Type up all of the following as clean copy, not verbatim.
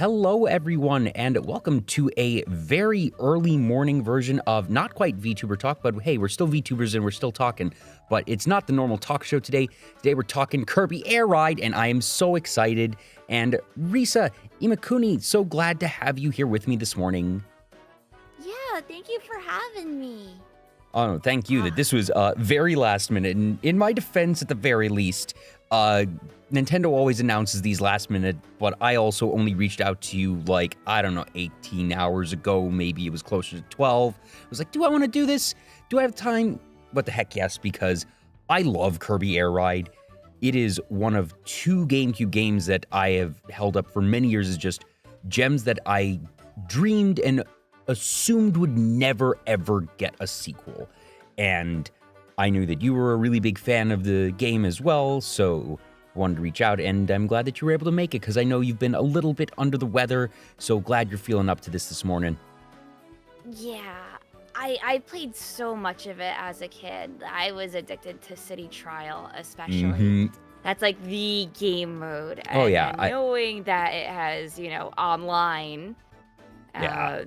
Hello, everyone, and welcome to a very early morning version of not quite VTuber Talk, but hey, we're still VTubers and we're still talking, but it's not the normal talk show today. Today we're talking Kirby Air Ride, and I am so excited. And Risa Imakuni, so glad to have you here with me this morning. Yeah, thank you for having me. Oh, thank you. That this was very last minute, and in my defense, at the very least, Nintendo always announces these last minute, but I also only reached out to you like, I don't know, 18 hours ago. Maybe it was closer to 12. I was like, do I want to do this? Do I have time? But the heck yes, because I love Kirby Air Ride. It is one of two GameCube games that I have held up for many years as just gems that I dreamed and assumed would never ever get a sequel. And I knew that you were a really big fan of the game as well, so I wanted to reach out, and I'm glad that you were able to make it, because I know you've been a little bit under the weather, so glad you're feeling up to this morning. Yeah, I played so much of it as a kid. I was addicted to City Trial, especially. That's like the game mode. Oh, yeah. And knowing that it has, online, Yeah.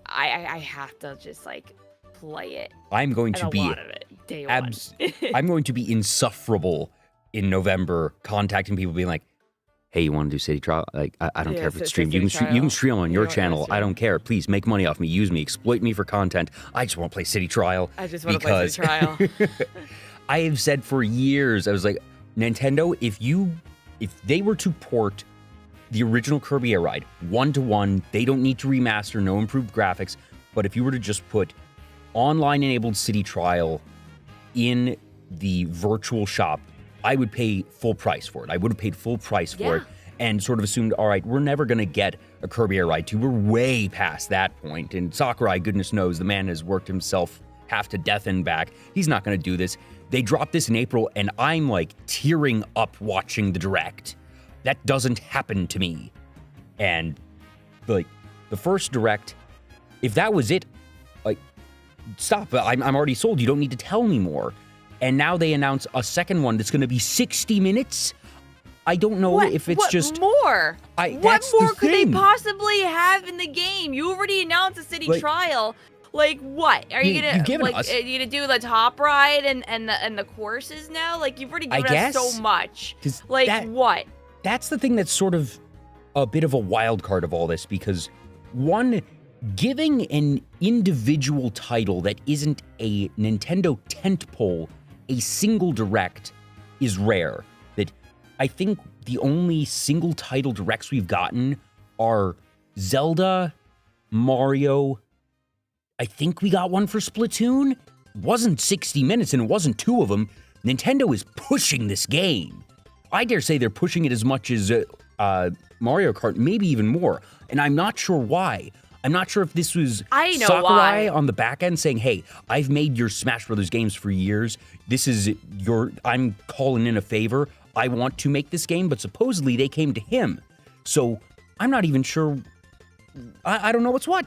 I have to just like play it. I'm going to be day one. I'm going to be insufferable in November, contacting people, being like, "Hey, you want to do City Trial? Like, I don't care if it's streamed. You can stream on your channel. I don't care. Please make money off me. Use me. Exploit me for content. I just want to play City Trial. I just want to play City Trial." I have said for years, I was like, Nintendo, if they were to port the original Kirby Air Ride 1-to-1, they don't need to remaster, no improved graphics. But if you were to just put online-enabled City Trial in the virtual shop, I would pay full price for it. I would have paid full price for it and sort of assumed, all right, we're never going to get a Kirby Air Ride 2. We're way past that point. And Sakurai, goodness knows, the man has worked himself half to death and back. He's not going to do this. They dropped this in April, and I'm like tearing up watching the Direct. That doesn't happen to me. And like the first Direct, if that was it, like, stop. I'm already sold. You don't need to tell me more. And now they announce a second one that's going to be 60 minutes. I don't know if it's just more. What more could they thing. Possibly have in the game? You already announced a City Trial. Like what? Are you gonna are you gonna do the top ride and the courses now? Like you've already given us so much. Like what? That's the thing that's sort of a bit of a wild card of all this, because one, giving an individual title that isn't a Nintendo tentpole a single Direct is rare. That I think the only single title Directs we've gotten are Zelda, Mario. I think we got one for Splatoon. It wasn't 60 minutes, and it wasn't two of them. Nintendo is pushing this game. I dare say they're pushing it as much as Mario Kart, maybe even more. And I'm not sure why. I'm not sure if this was Sakurai on the back end saying, hey, I've made your Smash Brothers games for years. I'm calling in a favor. I want to make this game, but supposedly they came to him. So I'm not even sure. I don't know what's what.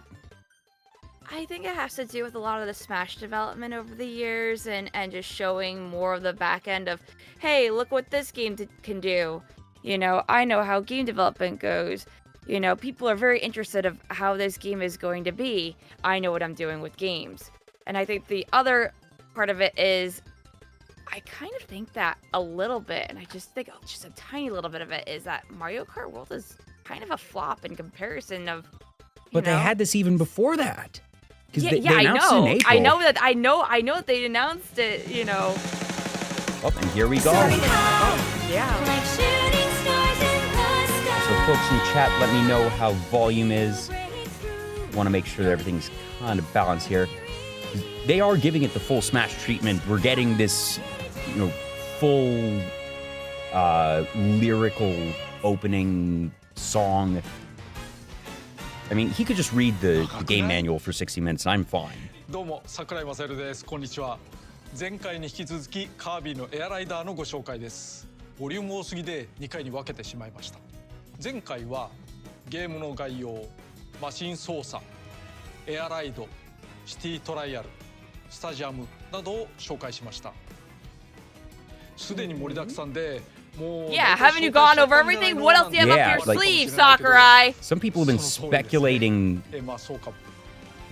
I think it has to do with a lot of the Smash development over the years and just showing more of the back end of, hey, look what this game can do. I know how game development goes. People are very interested of how this game is going to be. I know what I'm doing with games. And I think the other part of it is, I kind of think that a little bit, and I just think just a tiny little bit of it, is that Mario Kart World is kind of a flop in comparison of, But they had this even before that. They announced it in April. I know that they announced it, Oh, and here we go. So folks in chat, let me know how volume is. Want to make sure that everything's kind of balanced here. They are giving it the full Smash treatment. We're getting this, full lyrical opening song. I mean, he could just read the game manual for 60 minutes and I'm fine. どうも、桜井正宏です。こんにちは。前回に引き続きカービィのエアライダーのご紹介です。ボリューム多すぎで2回に分けてしまいました。前回はゲームの概要、マシン操作、エアライド、シティトライアル、スタジアムなどを紹介しました。すでに盛りだくさんで Yeah, haven't you gone over everything? What else do you have Yeah, up your like- sleeve, Sakurai? Some people have been speculating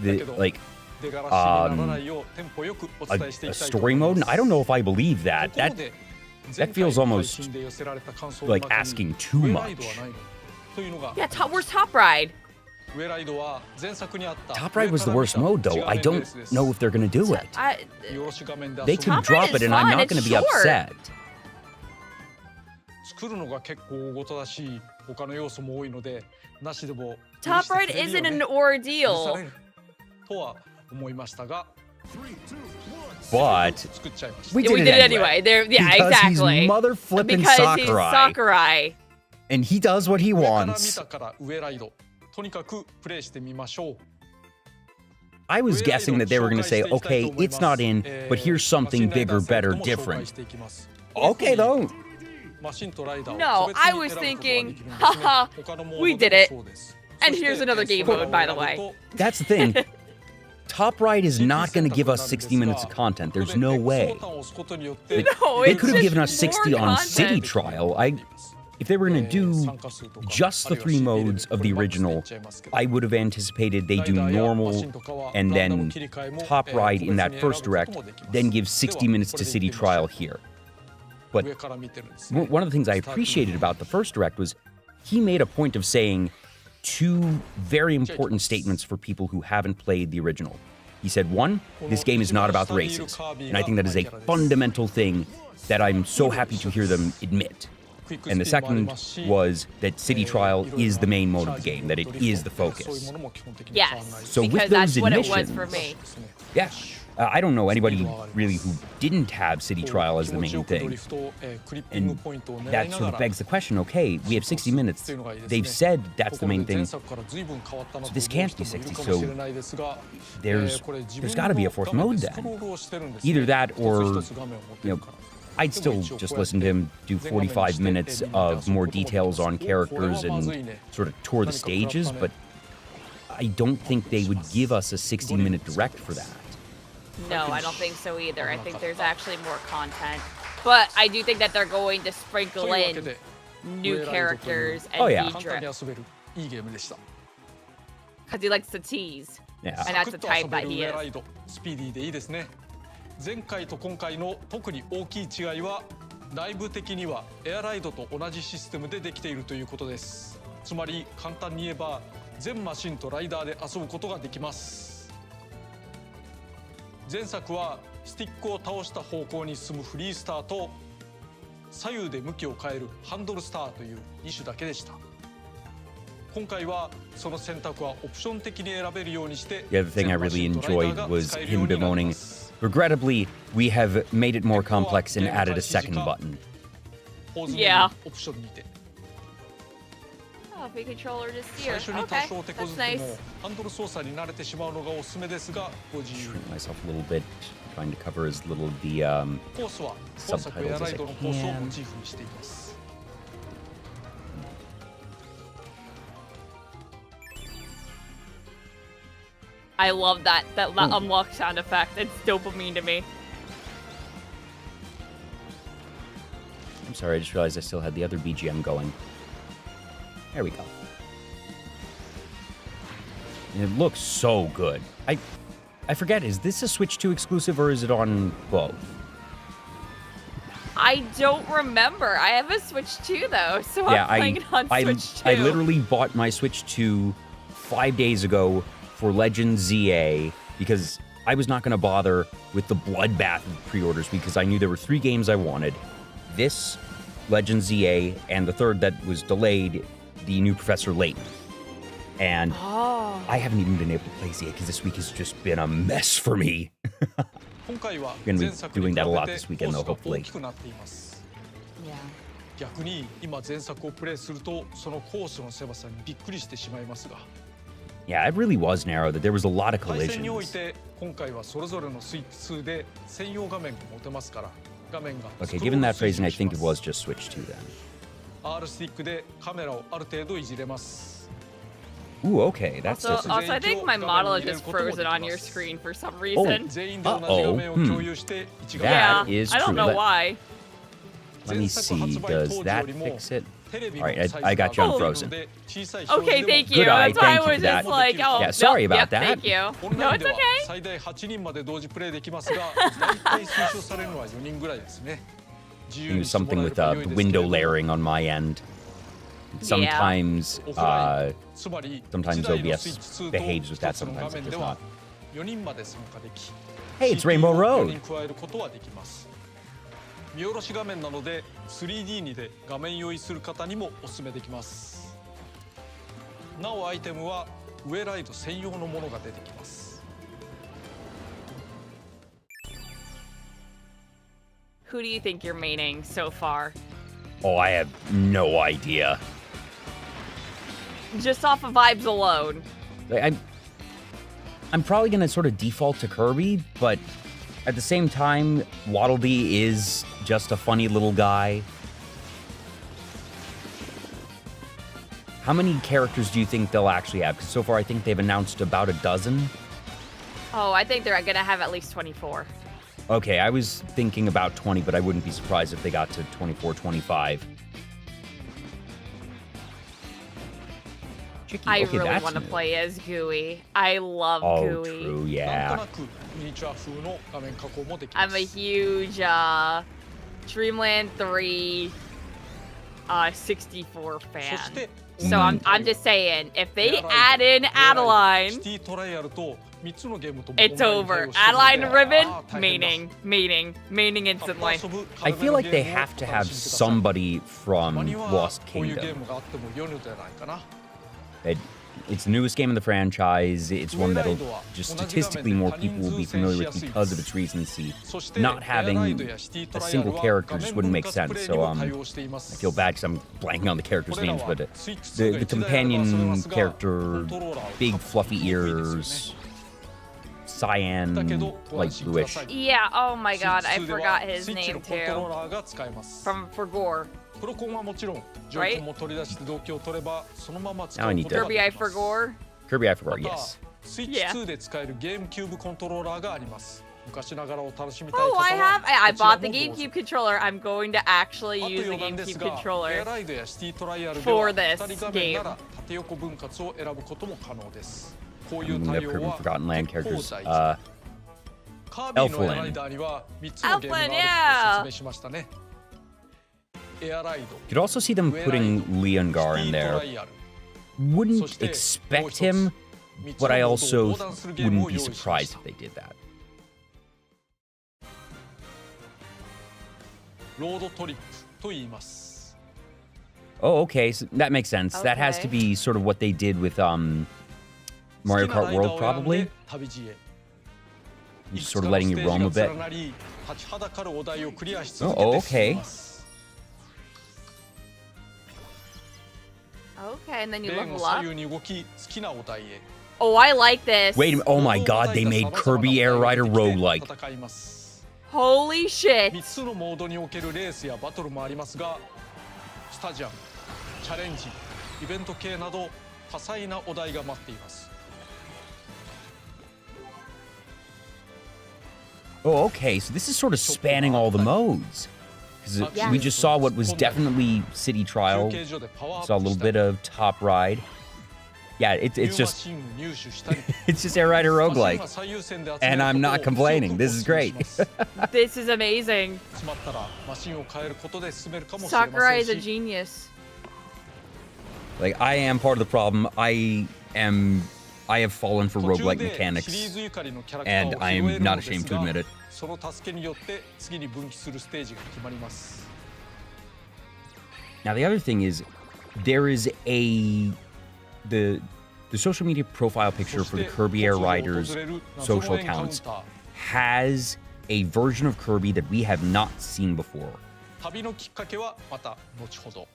that, like, a story mode, and I don't know if I believe that. That feels almost like asking too much. Yeah, where's Top Ride? Top Ride was the worst mode, though. I don't know if they're going to do it. They could Top drop Ride it, is and I'm fun, not going it's to be short. upset. 作るのが結構大ごとだし他の要素も多いのでなしでも Top Ride isn't an ordeal. とは思いましたが But 作っちゃいました we Yeah, we did did it it anyway. There, yeah, because exactly. he's mother flipping Because Sakurai, he's Sakurai. and he does what he 上から見 wants. たから上ライドとにかくプレイしてみましょう I was guessing that they were going to say, okay, it's not in, but here's something bigger, better, different. Okay, though. No, I was thinking, haha, we did it. And here's another game mode, by the way. That's the thing. Top Ride is not going to give us 60 minutes of content. There's no way. No, They it's could have just given us 60 more on City content. Trial. If they were going to do just the 3 modes of the original, I would have anticipated they do normal and then Top Ride in that first direct, then give 60 minutes to City Trial here. But one of the things I appreciated about the first direct was he made a point of saying 2 very important statements for people who haven't played the original. He said, 1, this game is not about the races. And I think that is a fundamental thing that I'm so happy to hear them admit. And the second was that City Trial is the main mode of the game, that it is the focus. Yes, So with because that's those what it was for me. Yeah. I don't know anybody really who didn't have City Trial as the main thing. And that sort of begs the question, okay, we have 60 minutes. They've said that's the main thing. So this can't be 60, so there's got to be a 4th mode then. Either that or, you know, I'd still just listen to him do 45 minutes of more details on characters and sort of tour the stages, but I don't think they would give us a 60-minute direct for that. No, I don't think so either. I think there's actually more content. But I do think that they're going to sprinkle in new characters and feature. Because he likes to tease. Yeah. And that's the type that he is. スピーディーでいいですね前回と今回の特に大きい違いは内部的にはエアライドと同じシステムでできているということですつまり簡単に言えば全マシンとライダーで遊ぶことができます前作はスティックを倒した方向に進むフリースターと左右で向きを変えるハンドルスターという2種だけでした今回はその選択はオプション的に選べるようにして The other thing I really enjoyed was him bemoaning, regrettably, we have made it more complex and added a second button. Yeah. オプションにて Oh, if we controller just 最 here. 初に多 Okay, 少手こ that's ずって nice. もハンドル操作に慣れてしまうのがおすすめですがご自由 Shrink myself a little bit, trying to cover as little of the コースは本作エアライドのコースをモチーフにしています I love that unlock sound effect. It's dopamine to me. I'm sorry, I just realized I still had the other BGM going. There we go. And it looks so good. I forget, is this a Switch 2 exclusive or is it on both? I don't remember. I have a Switch 2 though, so I'm playing it on Switch 2. I literally bought my Switch 2 5 days ago for Legend ZA because I was not going to bother with the bloodbath of pre-orders because I knew there were 3 games I wanted. This, Legend ZA, and the third that was delayed, the new Professor Layton. And I haven't even been able to play ZA because this week has just been a mess for me. 今回は Gonna be 前作に doing 比 that a べ lot て this コ weekend ー though, スが hopefully. 大きくなっています Yeah. 逆に今前作をプレイするとそのコースの狭さにびっくりしてしまいますが Yeah, it really was narrow, that there was a lot of 対戦におい collisions. て今回はそれぞれのスイッチ2で専用画面が持てますから画面が Okay, given that phrasing, I think it was just Switch 2 then. R スティックでカメラをある程度いじれます Ooh, okay, that's So, different. also, I think my model is just frozen on your screen for some reason. 全員で同じ画面を共有して一画面 Yeah, That is I don't true. know why. Let me see. Does that fix it? All right, I got you unfrozen. Okay, thank you. Good eye, That's why thank I you was for that. just like, oh, Yeah, sorry nope, about yep, that. Thank you. No, it's okay. 最大8人まで同時プレイできますが、大体推奨されるのは4人ぐらいですね。 It was something with the window layering on my end. Sometimes, sometimes OBS behaves with that. Sometimes it does not. 4人まで参加でき、 Hey, it's Rainbow Road. 4人加えることはできます。見下ろし画面なので 3D にで画面用意する方にもお勧めできます。なおアイテムは上ライド専用のものが出てきます。 Who do you think you're maining so far? Oh, I have no idea. Just off of vibes alone. I'm probably gonna sort of default to Kirby, but at the same time, Waddle Dee is just a funny little guy. How many characters do you think they'll actually have? Because so far, I think they've announced about a dozen. Oh, I think they're gonna have at least 24. Okay, I was thinking about 20, but I wouldn't be surprised if they got to 24, 25. Chicky. I Okay, really that's want to new. play as Gooey. I love Oh, Gooey. true, なんと yeah. なくミニチュア風の画面加工もできま I'm a す。 huge Dreamland 3 64 fan. そして So I'm just saying, if they add in シ Adeline, ティトライアルと3つのゲームとも it's オンライン over. 対応してるので Adeline Ribbon, あー大変だ meaning instantly. I feel like they have to have somebody た from まには Lost こういうゲー Kingdom. ムがあっても良いのではないかな。 It's the newest game in the franchise. It's one that'll just statistically more people will be familiar with because of its recency. そして Not having エアライドやシティト a ライアル single は character 画面 just 分 wouldn't make 割 sense. プレイ So にも対応していま I す。 feel bad because I'm blanking on the characters' これら names, は but スイッチ2が the 1台あれば遊べま companion すが character, コントローラーを big 買った方 fluffy がいいですよね。 ears, だけ cyan, どご light 安心くだ bluish. さい。 Yeah, oh my スイッ god, チ I 2では forgot his スイッチ name のコントロー too. ラーが使えます。 For Gore. プロコンはもちろん、ジョイコンも取り出して同期を取ればそのまま使う Now I こ need と to- が Kirby で Eye き for ます。 Gore. Kirby I forgot, また yes. スイッチ Yeah. 2で使えるゲームキューブコントローラーがあります。昔ながらを楽しみたい Oh, 方 I は have. I こちら bought the もどうぞ。 GameCube controller. I'm going to actually あと use the 余談です GameCube が、エア controller. ライドやシティトライアルで for は this 2人画面なら縦横分割を選ぶことも可能です。こういう I'm 対 gonna 応 have Kirby は Forgotten Land 結構 characters. 大事。カービィのエアライダーには3つのゲームがあると説明しましたね。エアライド、 Could also see them 上ライ putting ド、 Leongar シ in ティト there. ライアル。 Wouldn't そしてもう expect 一つ him, 3つ but の I モードを also 横断するゲーム wouldn't を be 用意しま surprised した if。they did that. ロードトリップと言います。 Oh, okay, so that makes sense. That has to Okay. be sort of what they did with Mario 好きな Kart ライダー World, を選ん probably. で旅路へ。 Just sort of letting you roam a bit. いくつかのステージが連なり、立ちはだかるお題をクリアし続け Oh, て okay. 進みます。 Okay, and then you レーンを level 左 up. 右に動き、好きなお題へ。 Oh, I like this. Wait a minute. Oh my god, they made Kirby Air Rider roguelike. 戦います。 Holy shit. 3つのモードにおけるレースやバトルもありますが、スタジアム、チャレンジ、イベント系など多彩なお題が待っています。 Oh, okay, so this is sort of spanning all the modes. Because Yeah. we just saw what was definitely City 休 Trial, 憩所でパワーアッ saw a プ little したり bit of Top Ride. Yeah, it's ニューマ just シンを入手したり、 it's just Air Rider マシン roguelike. は最優先で集め And る I'm ことを not complaining. 強く This is お勧め great. します。 This is amazing. 詰まったらマシンを変えることで進めるかもしれま Sakurai せ is ん a し、 genius. Like I am part of the problem. I have fallen for 途中 roguelike でシリー mechanics, ズゆかりのキャラクター and を I 拾え am るの not です ashamed to が、 admit it. その助けによって次に分岐するステージが決まります。 Now the other thing is, there is the social media profile そ picture し for て the Kirby Air 突如訪 Riders れる謎の social エンカウン accounts ター。 has a version of Kirby that we have not seen before. 旅のきっかけはまた後ほど。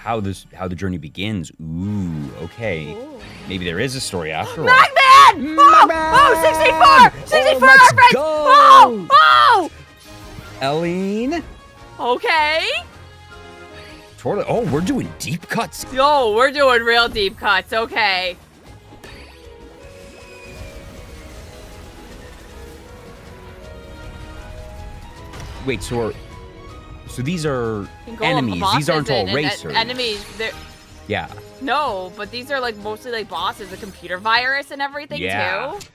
How the journey begins. Ooh, okay. Ooh. Maybe there is a story after all. Magman! Oh, 64! 64 let's reference! go! Oh! Eileen? Oh! Okay. Totally. Oh, we're doing deep cuts. Yo, we're doing real deep cuts. Okay. Wait, so So these are You can go on enemies. These aren't bosses all and racers. enemies, they're... Yeah. No, but these are like mostly like bosses, a computer virus and everything Yeah. too.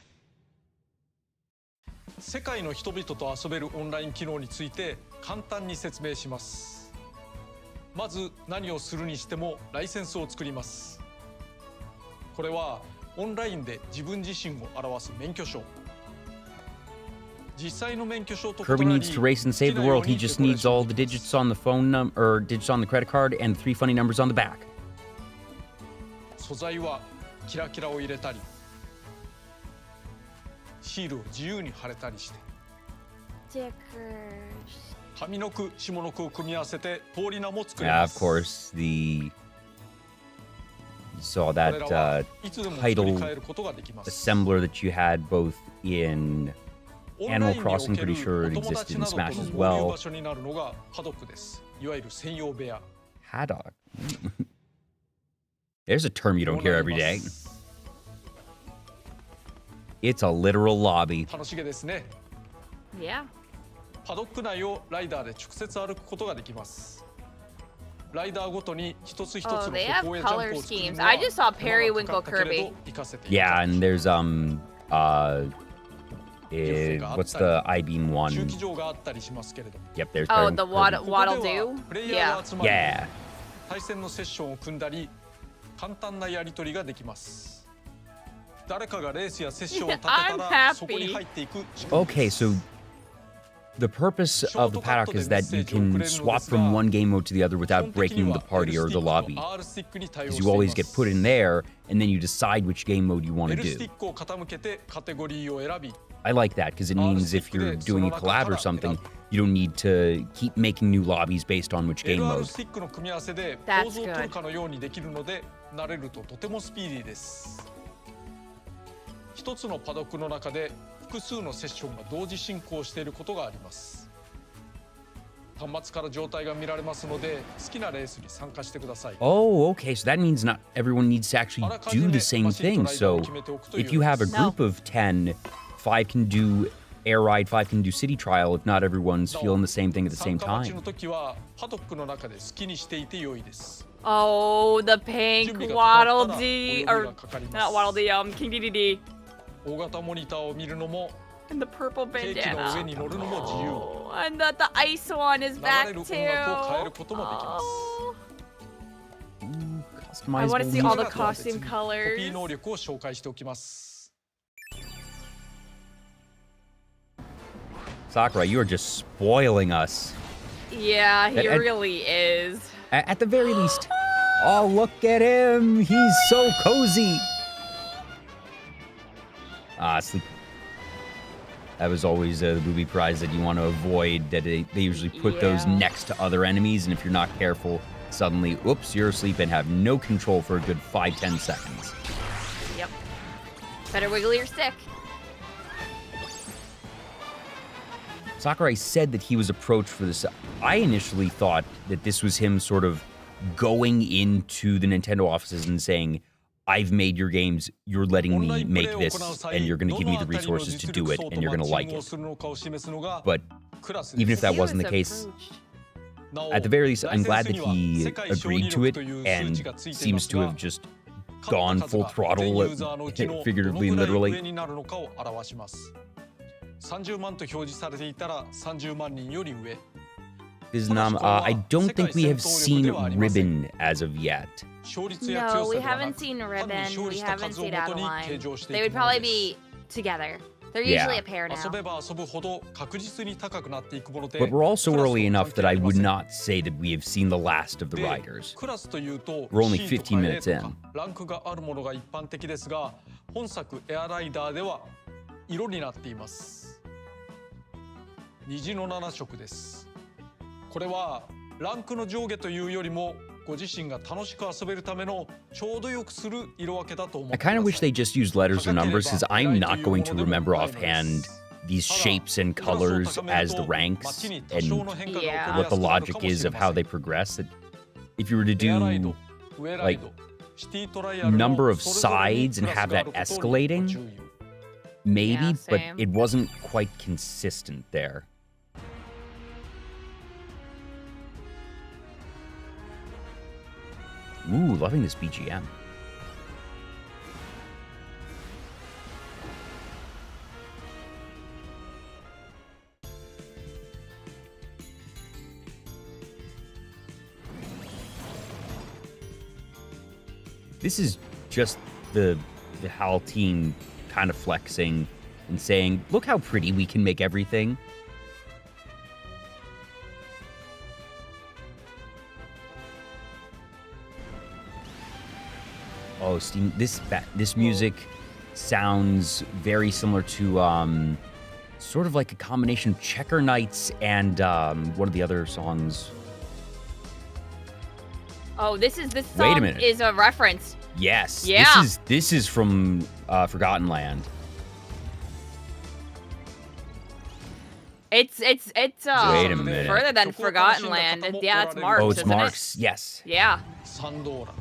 世界の人々と遊べるオンライン機能について簡単に説明します。まず何をするにしてもライセンスを作ります。これはオンラインで自分自身を表す免許証。実際の免許証と異な Kirby り needs to race and save the world. He just needs all the digits on the phone number, or digits on the credit card, and 3 funny numbers on the back. 素材はキラキラを入れたり、シールを自由に貼れたりして、 Stickers. 上の句下の句を組み合わせて通り名も作れ Yeah, ま of す。 course, you saw これ that らはいつでも作り title 変えることができます。 assembler that you had both in オンライン Animal にお Crossing, ける pretty sure it お友 existed 達 in などと Smash の as 合流 well. 場所になるのがパドックです。いわゆる専用部屋。 Haddock. There's a term you don't hear every day. It's a literal lobby. 楽しげですね。 Yeah. パドック内をライダーで直接歩くことができます。ライダーごとに一つ一つの Oh, 歩 they have 行やジャン color プを作る schemes. のは I just saw 手間がかかったけれ Periwinkle ど活かせている Yeah, and there's Gifts what's the I-beam 駐 one? 機場があったりしますけれど、 Yep, there's Oh, Kirby. the ここで Waddle は Do? プレイヤー Yeah. が集まり、 Yeah. 対戦のセッションを組んだり、簡単なやり取りができます。誰かがレースやセッションを立てた I'm ら happy. そこに入っていく仕組み Okay, です so the purpose of the paddock is that you can swap from one game mode to the other without breaking the party or the lobby. Because you always get put in there, and then you decide which game mode you want to L スティ do. ックを傾けてカテゴリーを選び、 I like that because it means if you're doing a collab or something, you don't need to keep making new lobbies based on which game LR mode. スティックの組み合わせで That's ポーズを取るかのようにできるので、慣れるととてもスピーディーです。一つのパドックの中で複数のセッションが同時進行していることがあります。端末から状態が見られますので、好きなレースに参加してください。 Oh, okay. So that means not everyone needs to actually do the same thing. So if you have a group of 10, 5 can do air ride, 5 can do city trial if not everyone's feeling the same thing at the same 参加待ち time. の時はパドックの中で好きにしていて良いです。 Oh, the pink 準備が整ったら Waddle Dee, お呼び or がかかります。 not Waddle Dee, King DDD, 大型モニターを見るのも、 and the purple ケーキの bandana. 上に乗るのも自由。 Oh, and the ice one is 流 back れる too. 音楽を変えることもできます。 Ooh, I want to see customizable all music. the costume コ colors. ピー能力を紹介しておきます。 Sakurai, you are just spoiling us. Yeah, he And- really is. At the very least. Oh, look at him. He's so cozy. Sleep. That was always the booby prize that you want to avoid. That they usually put those Yeah. next to other enemies, and if you're not careful, suddenly, oops, you're asleep and have no control for a good 5-10 seconds. Yep. Better wiggle your stick. Sakurai said that he was approached for this. I initially thought that this was him sort of going into the Nintendo offices and saying, I've made your games, you're letting me make this, and you're going to give me the resources to do it, and you're going to like it. But even if that He wasn't the was case, approached. at the very least, I'm glad that he agreed to it and seems to have just gone full throttle, figuratively and literally. 30万と表示されていたら30万人より上。 Vietnam, I don't think we have seen Ribbon as of yet. No, No, we haven't seen Ribbon. We haven't seen Adeline. They would probably be together. They're usually Yeah. a pair now. 遊べば遊ぶほど確実に高くなっていくもので、 But we're also クラスと early 関 enough 係 that あ I りま would せん。 not say that we have seen the last of the で riders. クラスというと We're only シート 15 か minutes 絵とか in. ランクがあるものが一般的ですが、本作エアライダーでは色になっています。虹の7色です。これはランクの上下というよりもご自身が楽しく遊べるためのちょうどよくする色分けだと思っ I てくだ kind さ of い。 wish they just used letters or numbers, because I'm not going to remember offhand these shapes and colors as the ranks and Yeah. what the logic is of how they progress. That if you were to do like number of sides and have that escalating, maybe, Yeah, but same. it wasn't quite consistent there. Ooh, loving this BGM. This is just the HAL team kind of flexing and saying, look how pretty we can make everything. Oh, Steam, this music sounds very similar to sort of like a combination of Checker Knights and what are the other songs? Oh, this Wait a song minute. is a reference. Yes. Yeah. This is from Forgotten Land. It's Wait a minute. further than Forgotten Land. Yeah, it's Marks, Oh, it's isn't Marks. Yes. it? Yeah. サンドーラ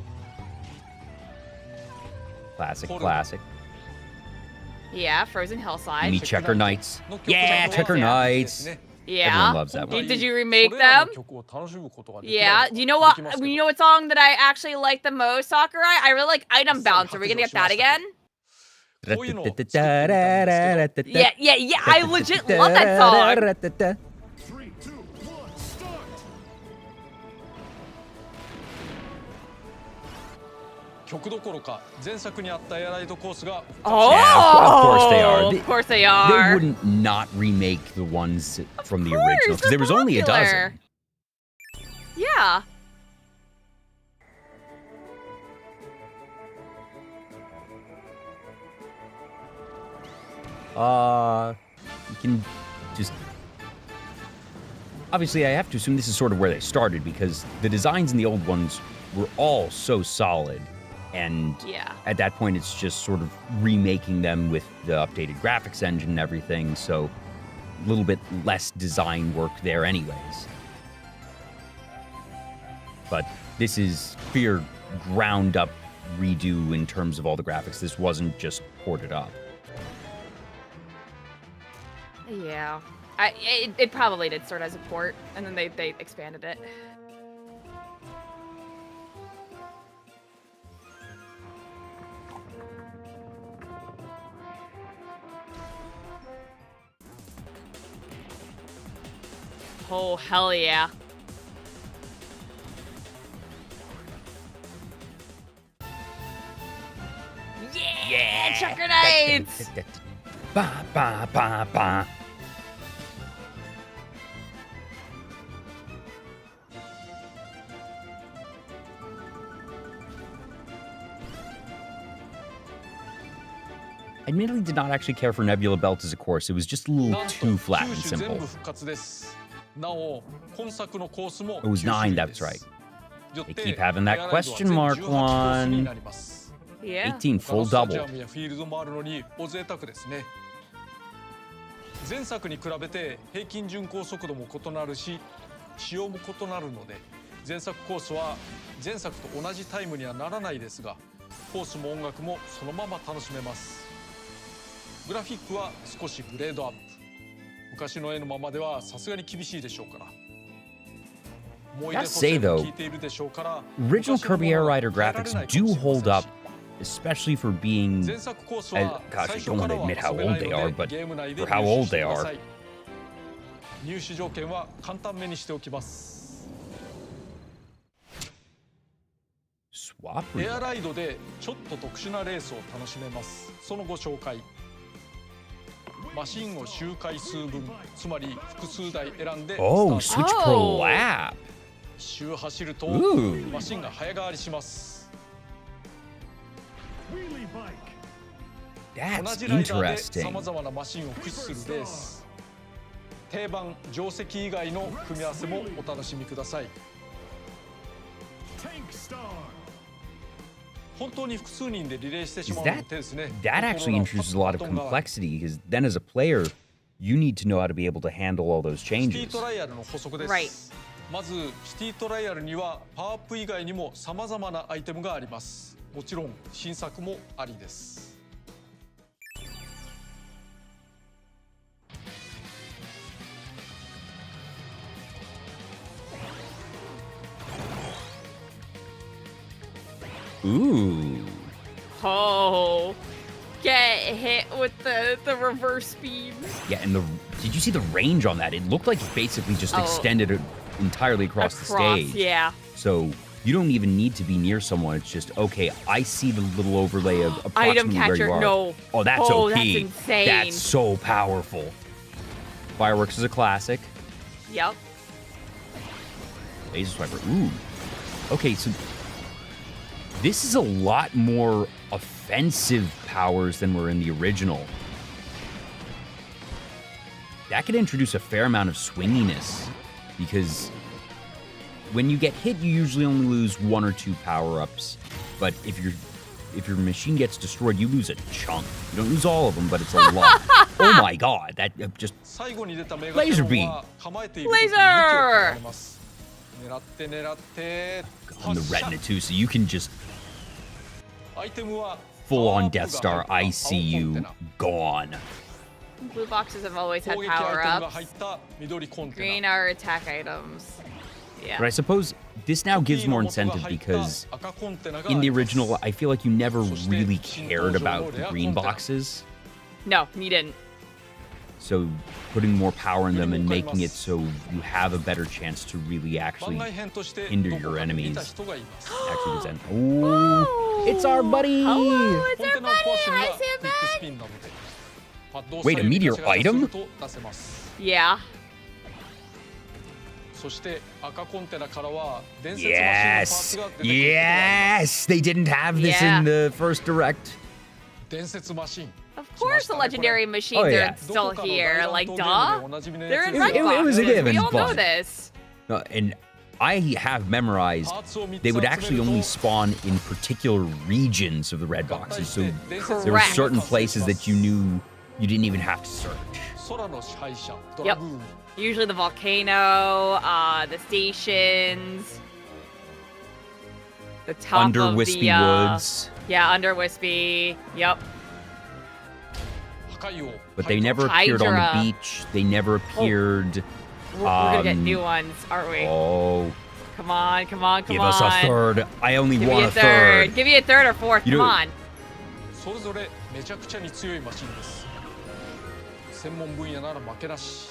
Classic, classic. Yeah, Frozen Hillside. Me Checker Knights. の曲 Yeah, が Checker で Knights. すね Yeah. Everyone loves that one. Did you remake それらの them? 曲を楽しむことができ Yeah. ない Do you know what? できますけど You know what song that I actually like the most, Sakurai? I really like Item Bounce. Are we gonna get that again? こういうのを作ってみたんですけど Yeah, yeah, yeah. I legit love that song. 3, 2, 1, start! 曲どころか前作にあったエアライドコースが Oh, of course they are. Of course they They are. wouldn't not remake the ones from the Of original course, because there was they're only a popular. dozen. Yeah. You can just. Obviously, I have to assume this is sort of where they started because the designs in the old ones were all so solid. And Yeah. at that point, it's just sort of remaking them with the updated graphics engine and everything. So a little bit less design work there, anyways. But this is clear ground up redo in terms of all the graphics. This wasn't just ported up. Yeah. It probably did start as a port, and then they expanded it. Oh, hell yeah. Yeah! Checker Knights! Ba ba ba ba. I admittedly did not actually care for Nebula Belt as a course. It was just a little なんと too flat and 九州全 simple. 部復活ですなお今作のコースも It was 9 nine, 種類 that's です right. よって They keep having that エアライドは question mark 全18コースに one. なります Yeah. 18 他の full スタジ double. アムやフィールドもあるのにお贅沢ですね前作に比べて平均巡航速度も異なるし仕様も異なるので前作コースは前作と同じタイムにはならないですがコースも音楽もそのまま楽しめますグラフィックは少しグレードアップ昔の絵のままではさすがに厳しいでしょうから思い出 Gotta 補 say, 正も though, 効いているでしょうから Original 昔のも Kirby の Air は Rider 変えられ graphics ないかも do しれません hold し up, especially for being. 前作コース I, は gosh, 最 I 初 don't か want ら to は admit how 遊べない old they の are, で but ゲーム内で for how 入 old 手して they くだ are. さい入手条件は簡単めにしておきます Swap エア reload. ライドでちょっと特殊なレースを楽しめますそのご紹介マシンを周回数分つまり複数台選んで Oh, スター switch ト pro Oh. lap. 一周走ると Ooh. マシンが早変わりします Wheelie bike. 同 That's じライダーで interesting. さまざまなマシンを駆使するレース定番定石以外の組み合わせもお楽しみください Tank star. 本当に複数人でリレーしてし Is まうの that も手ですね that actually introduces a lot of complexity because then as a player, you need to know how to be able to handle all those シティ changes. トライアルの補足です Right. まずシティトライアルにはパワーアップ以外にもさまざまなアイテムがありますもちろん新作もありです Ooh, Ooh. Oh, get hit with the reverse speed. Yeah, and did you see the range on that? It looked like it basically just extended it entirely across the stage. Yeah. So you don't even need to be near someone. It's just, okay, I see the little overlay of Item approximately where catcher, you are. no. Oh, that's Oh, OP. that's insane. That's so powerful. Fireworks is a classic. Yep. Laser swiper. Ooh. Okay, so this is a lot more offensive powers than were in the original. That could introduce a fair amount of swinginess, because when you get hit, you usually only lose 1 or 2 power-ups. But if your machine gets destroyed, you lose a chunk. You don't lose all of them, but it's a lot. Oh my god, that just... Laser beam. Laser! On the retina too, so you can just full-on Death Star, I see you, gone. Blue boxes have always had power-ups. Green are attack items. Yeah. But I suppose this now gives more incentive, because in the original, I feel like you never really cared about the green boxes. No, you didn't. So putting more power in them and making it so you have a better chance to really actually hinder your enemies. Actually present. Oh, it's our buddy! Hello, it's our buddy! Hi, Sandman! Wait, a meteor item? Yeah. Yes! Yes! They didn't have this in the first direct. Of course the legendary machines Oh, yeah. are still here. Like, duh? They're in red It was a boxes. given, We all know but- this. And I have memorized they would actually only spawn in particular regions of the red boxes. So there were Correct. certain places that you knew you didn't even have to search. Yep. Usually the volcano, the stations, the top Under of Wispy the, Woods. Yeah, under Wispy. Yep. But they never appeared on Hydra. the beach. They never appeared. We're gonna get Um, new ones, aren't we? Oh, Come on, come on, come give on. us a third. I only Give me want a a third. third. Give me a third or fourth. You Come know- on. それぞれめちゃくちゃに強いマシンです専門分野なら負けなし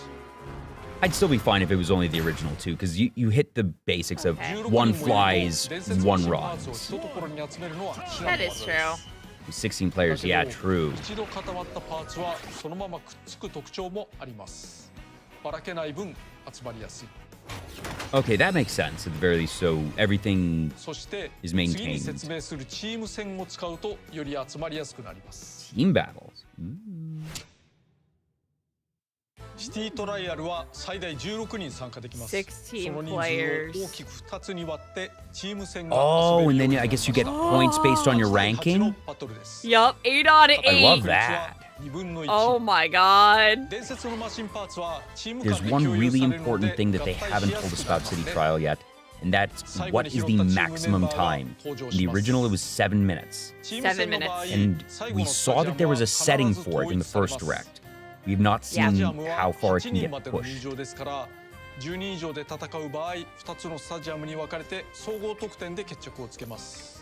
I'd still be fine if it was only the original too, because you hit the basics of Okay. one flies, 伝説 one マシンパーツを runs. 一ところに集めるのは至 That 難の is 技 true. です 16 players, yeah, true. 一度固まったパーツはそのままくっつく特徴もありますばらけない分集まりやすい Okay, that makes sense at the very least. So everything そして is 次 maintained. に説明するチーム戦を使うとより集まりやすくなります team battles. シティトライアルは最大16人参加できます16その人数を players. 大きく2つに割ってチーム戦が Oh, 遊べ and るよう then に I なり guess you ます get points based on your 8対8の ranking. バトルです Yup, 8 out of 8. I love 確率 that. は2分の1 Oh my god. 伝説のマシンパーツはチーム There's 間で one 共有 really されるの important で thing that they 合体 haven't しや told す us くな about り City ますね Trial yet, and that's what is the maximum time. In the original, it was 7 minutes. チーム戦の場合 And 最後 we のス saw タジア that there ム was は a setting 必ず for it in the 統一 first されます direct. We have not スタ seen ジアム how は far it 8 can 人 get までの入 pushed. 場ですから10人以上で戦う場合2つのスタジアムに分かれて総合得点で決着をつけます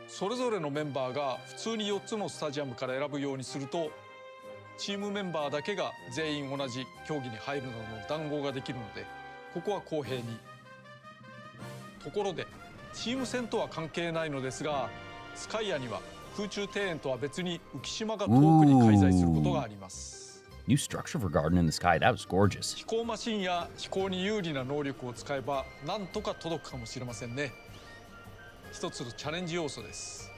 それぞれのメンバーが普通に4つのスタジアムから選ぶようにするとチームメンバーだけが全員同じ競技に入るなどの談合ができるのでここは公平にところでチーム戦とは関係ないのですがスカイアには空中庭園とは別に浮島が遠くに開催することがあります New structure for Garden in the Sky. That was gorgeous. 飛行マシンや飛行に有利な能力を使えばなんとか届くかもしれませんね一つのチャレンジ要素です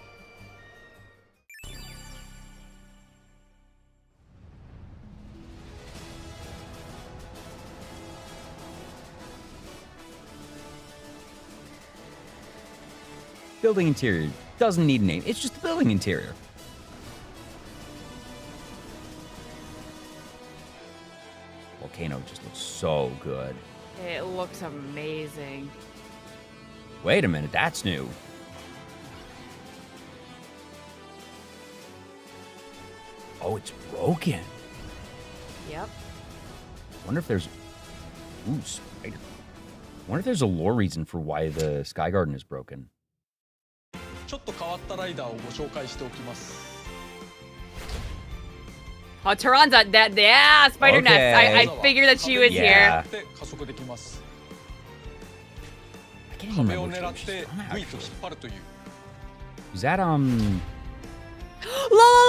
Building interior doesn't need a name. It's just the building interior. Volcano just looks so good. It looks amazing. Wait a minute, that's new. Oh, it's broken. Yep. Wonder if there's... Ooh, spider. wonder if there's a lore reason for why the Sky Garden is broken. ちょっと変わったライダーをご紹介しておきます。 Oh, Taranza, yeah, Spider Nest. I Okay. figured that she was Yeah. here. で加速できます。 I can't even 壁を remember 狙っ which て one, グイと引っ actually. 張るという。 Is that La la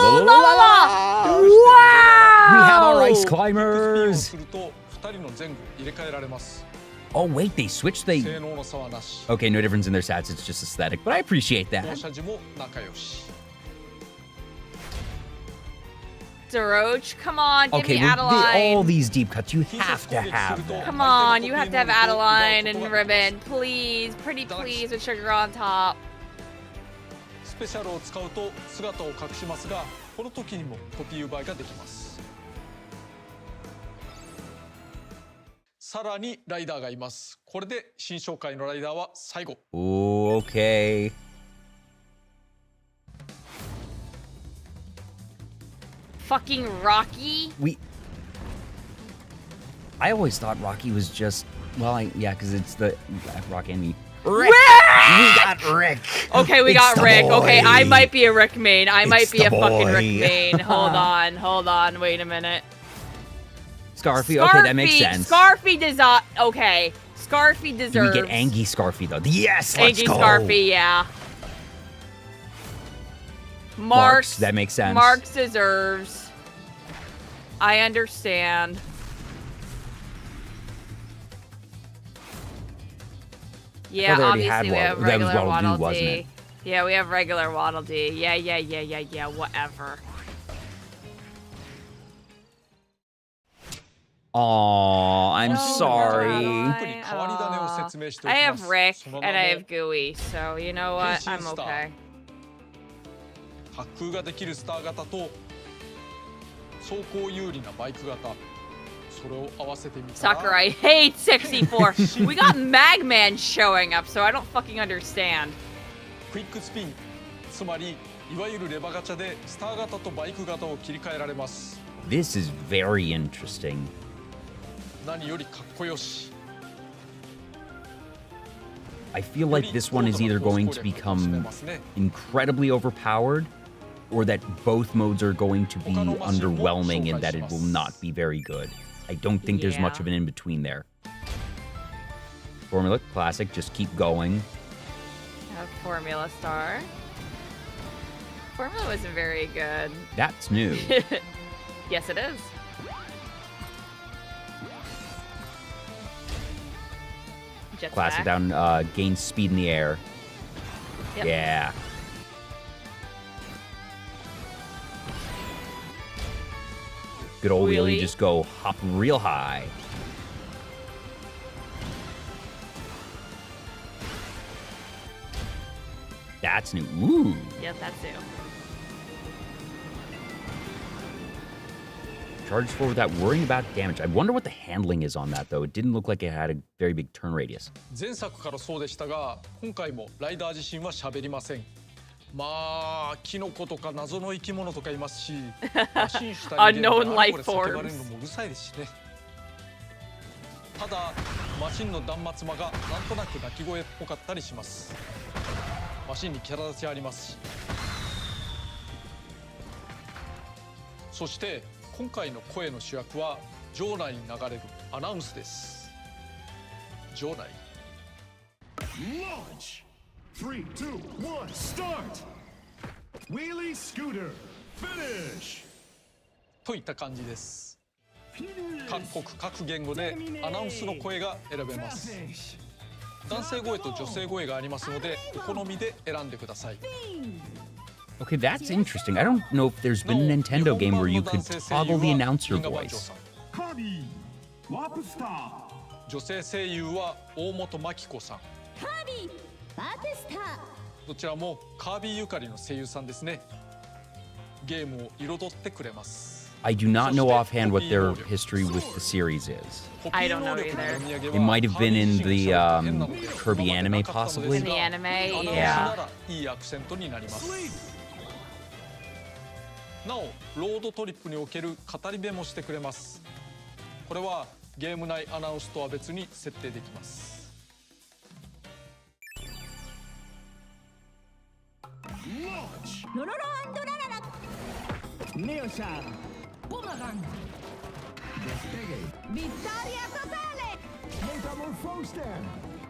La, la la, la la! We have our ice スピンを climbers. すると2人の前後入れ替えられます。 Oh wait, they switched. They 性能の差はなし。 okay, no difference in their stats. It's just aesthetic, but I appreciate 放 that. 射時も仲良し。 Deroche, come on, give Okay, me all Adeline. these deep cuts, you have to have that. Come on, you have to have Adeline and Ribbon. Please, pretty please with sugar on top. スペシャルを使うと姿を隠しますが、この時にもコピー奪いができます。さらにライダーがいます。これで新紹介のライダーは最後。 Ooh, okay. Fucking Rocky. I always thought Rocky was just yeah, because it's the Rock and me. Rick! We got Rick. Okay, we It's got the Rick. Okay, I boy. might be a Rick main. I might It's be the a fucking Rick boy. main. Hold on. Wait a minute. Scarfy. Okay, that makes sense. Scarfy does not. Okay, Scarfy Do deserves. we get Angie Scarfy though? Yes, let's Angie go. Scarfy, yeah. Marks, that makes sense. Marks deserves. I understand. Yeah, they already had obviously we have Waddle- that was regular Waddle Dee, Waddle wasn't Dee. it? Yeah, we have regular Waddle Dee. Yeah, whatever. Aw, I'm No, sorry. no. 特に変わり種を説明してお I きます。 have Rick その and 名 I も have Gooey, so you know what? I'm Star. okay. 滑空ができるスター型と走行有利なバイク型、それを合わせてみたら Sakurai hates 64. We got Magman showing up, so I don't fucking understand. クイックスピン、つまりいわゆるレバガチャでスター型とバイク型を切り替えられます。 This is very interesting. 何よりかっこよし。 I feel like this one is either going to become incredibly overpowered or that both modes are going to be underwhelming and that it will not be very good. I don't think there's much Yeah. of an in-between there. Formula, classic, just keep going. Formula Star. Formula wasn't very good. That's new. Yes, it is. Jetpack. Classic down, gains speed in the air. Yep. Yeah. Good old wheelie, Wheelie. just go hop real high. That's new. Ooh. Yep, that's new. Charge forward without worrying about damage. I wonder what the handling is on that, though. It didn't look like it had a very big turn radius. 前作からそうでしたが、今回もライダー自身は喋りません。まあ、キノコとか謎の生き物とかいますし、マシン主体に Unknown life 叫ばれるのもうるさいですしね。ただ、マシンの断末魔がなんとなく鳴き声っぽかったりします。マシンにキャラ立ちありますし。そして今回の声の主役は場内に流れるアナウンスです。場内。 Launch! 3, 2, 1, start! Wheelie scooter, finish! といった感じです。各国各言語でアナウンスの声が選べます。男性声と女性声がありますので、お好みで選んでください。 Okay, that's interesting. I don't know if there's been a Nintendo game where you could toggle the announcer voice. Kirby, Warp Star! 女性声優は大本真紀子さん。どちらもカービーゆかりの声優さんですね。ゲームを彩ってくれます。 I do not know offhand what their history with the series is. I don't know either. It might have been in the Kirby anime, possibly. In the anime, アナウンス yeah. ならいいアクセントになります。なお、ロードトリップにおける語り部もしてくれます。これはゲーム内アナウンスとは別に設定できます。Neo Shot. Boomerang. Despegue. Vittoria totale. Metamorphoster.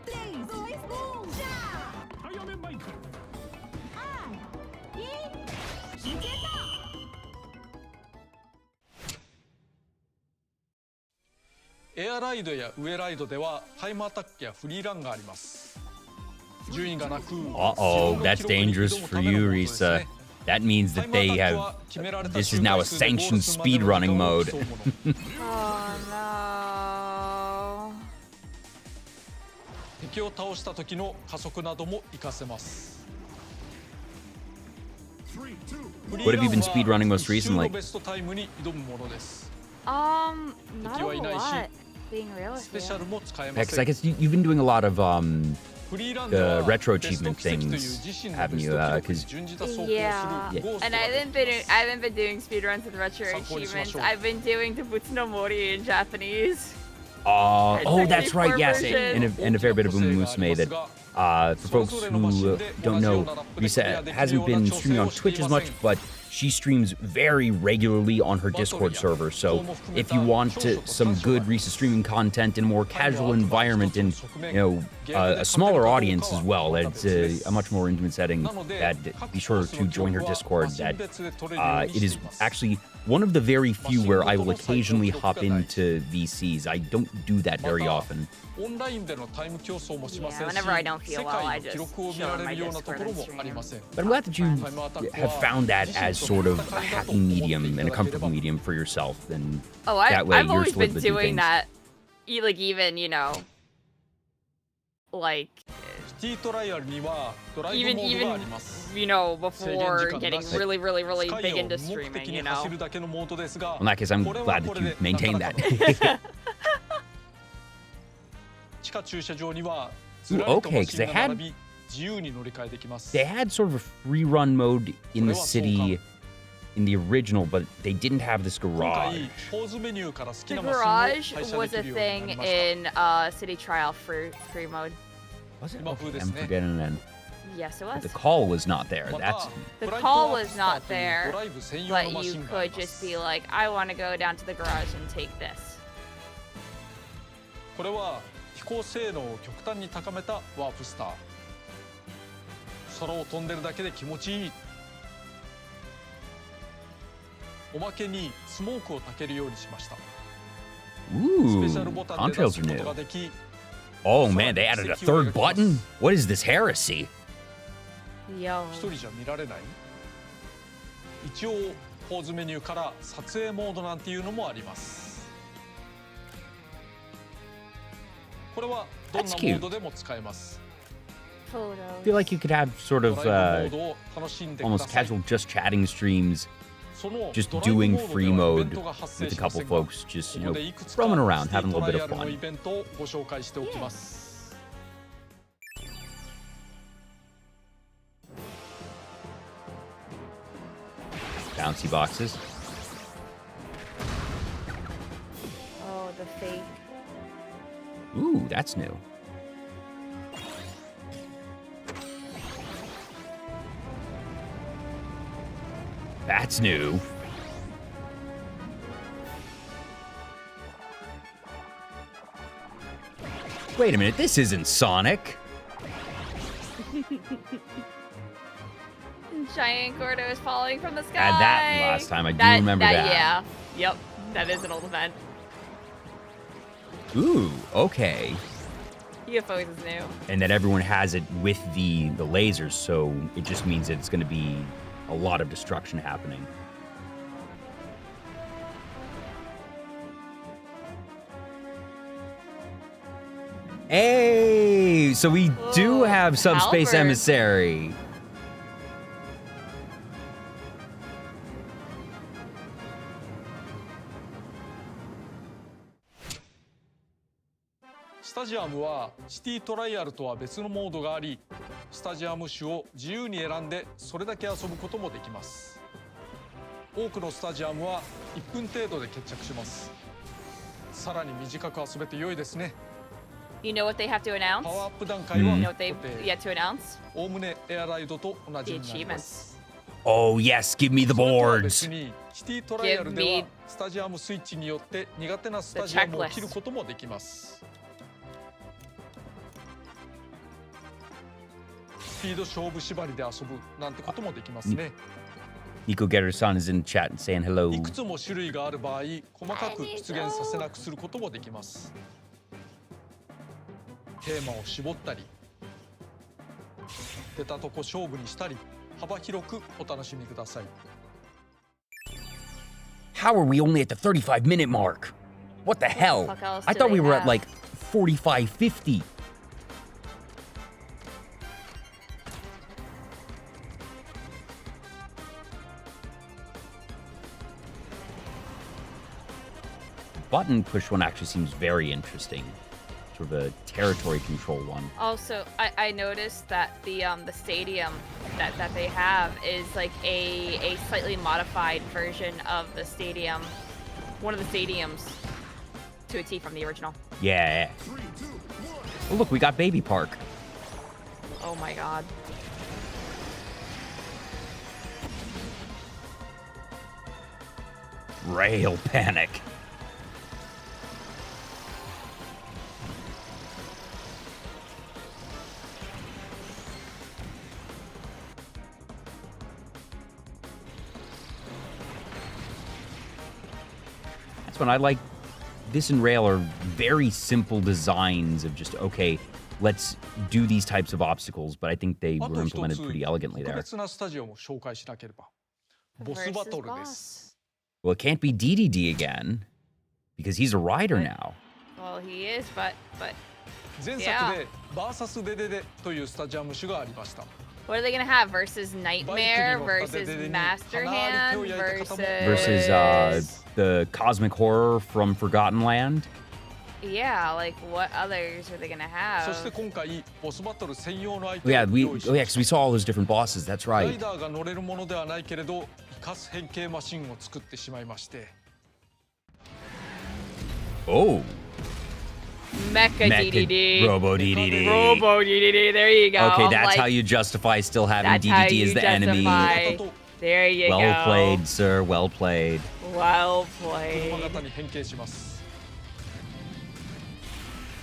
Please. Voice boom. Ja. Hayame Maika. Ah. I. Iketa. エアライドやウエライドではタイムアタックやフリーランがあります。順位がなく Uh-oh, that's dangerous for you, Risa. That means that they have... This is now a sanctioned speedrunning mode. Oh no. 敵を倒した時の加速なども活かせます。 What have you been speedrunning most recently? ベストタイムに挑むものです。 Not a 敵はいないし lot. Being real ス with ペシャ you. ルも使え Yeah, ま because せ I ん。 guess you've been doing a lot of フリーランでは retro ベスト achievement 奇跡という things, 自身の haven't ベス you? ト記録 Because に準じた走行をする Yeah, ゴースト and が I haven't been doing speedruns with retro 参考にしまし achievements. ょう。 I've been doing Tabutsu no Mori in Japanese. oh, that's right. Yes, version. and a fair bit of Umusume that for folks who don't know, Risa hasn't been streaming on Twitch as much, but she streams very regularly on her Discord server. So if you want some good Risa streaming content in a more casual environment and a smaller audience as well, it's a much more intimate setting, that be sure to join her Discord. That it is actually one of the very few where I will occasionally hop into VCs. I don't do that very often. オンラインでのタイム競争もしませんし、 Yeah, whenever I don't 世 feel well, 界 I の記 just 録を見られるようなところもありません。 But I'm glad that you have found that as sort of a happy medium and a comfortable medium for yourself. And Oh, that way I've you're always still able been to do doing things. that. Like even, like シティトライアルにはドライブ even モードがあ even ります。 before getting really 機 big 械を into 目 streaming, 的 you に走 know. るだけのモードですが、 In that case, I'm これは glad こ that れ you で maintained な that. かなか地下駐車場にはずらりとマシンが並び、自由に乗り換えできます。 They had sort of a free run mode in the city in the original, but they didn't have this 今 garage. 回ポーズメニューから好き The なマシンを garage 配車 was で a きるようにな thing りました。 in City Trial free mode. Was it? Ima Okay, fu desu I'm ne. forgetting then. Yes, it But was. the call was not there. ま That's た The フライト call ワー was クスター not という there, ドライブ専用 but のマ you シンがあり could ま just す。 be like, I want to go down to the garage and take this. これは飛行性能を極端に高めたワープスター。空を飛んでるだけで気持ちいい。おまけにスモークを焚けるようにしました。スペ ooh, シャルボタンで出 contrails す are ことが new. でき、 Oh man, they added a third button. What is this heresy? Yo. 一人じゃ見られない。一応ポーズメニューから撮影モードなんていうのもあります。これはどんなモードでも使えます。 I feel like you could have sort ド of ライブモードを楽しんでくだ almost さい。 casual just chatting streams, その just ドライブ doing モード free ではイベ mode ントが発 with 生 a しま couple せん of が、 folks, just ここでいくつ roaming か around, シティ having a ト little ラ bit イア of ルの fun. イベントをご紹介しておきます。 Bouncy boxes. Oh, the fake. Ooh, that's new. That's new. Wait a minute, this isn't Sonic. Giant Gordo is falling from the sky. Had that last time, I do remember that. Yeah. Yep. That is an old event. Ooh, okay. UFOs is new. And that everyone has it with the lasers, so it just means that it's going to be a lot of destruction happening. Hey, so we do Ooh, have Subspace Halberd. Emissary. スタジアムはシティトライアルとは別のモードがあり、スタジアム種を自由に選んでそれだけ遊ぶこともできます。多くのスタジアムは1分程度で決着します。さらに短く遊べて良いですね。 You know what they have to パ announce? ワーアップ段階は You know what they've 固定 yet to announce? おおむねエアライドと同じ The になります。Oh, yes, give me the それとは boards. 別にシティトライアルで Give は me スタジアムスイッチによって苦手なスタジアムを切ることもできます。スピード勝負縛りで遊ぶなんてこともできますね。Nico Getter-san is in the chat and saying hello. いくつも種類がある場合、細かく出現させなくすることもできます。テーマを絞ったり、出たとこ勝負にしたり、幅広くお楽しみください。How are we only at the 35-minute mark? What the hell? fuck else I do thought we they were at have? like 45-50. Button push one actually seems very interesting. Sort of a territory control one. Also, I noticed that the stadium that they have is like a slightly modified version of the stadium, one of the stadiums to a T from the original. Yeah. Oh, look, we got Baby Park. Oh my god. Rail panic. That's when I like this and Rail are very simple designs of just, okay, let's do these types of obstacles, but I think they あ were と一 implemented つ pretty elegantly 特 there. 別なスタジオも紹介しなければ。ボスバトルです。 Well, it can't be DDD again because he's a rider now. Well, he is, but 前 Yeah. 作でバーサスデデデというスタジアム種がありました。 what are they gonna have versus Nightmare versus Master Hand Versus the cosmic horror from Forgotten Land. yeah, like what others are they gonna そして have? 今回ボスバトル専用のアイ Oh, yeah, テムを we 用意し oh ま yeah, し because we saw all those different bosses. That's た。ライ right. ダーが乗れるものではないけれど、生かす変形マシンを作ってしまいまして。 Oh, Mecha DDD. Robo DDD. Robo DDD. There you go. Okay, I'm that's like, how you justify still having that's how DDD you as the enemy. justify. There you Well go. played, sir. Well played. Well 車 played. 型に変形します。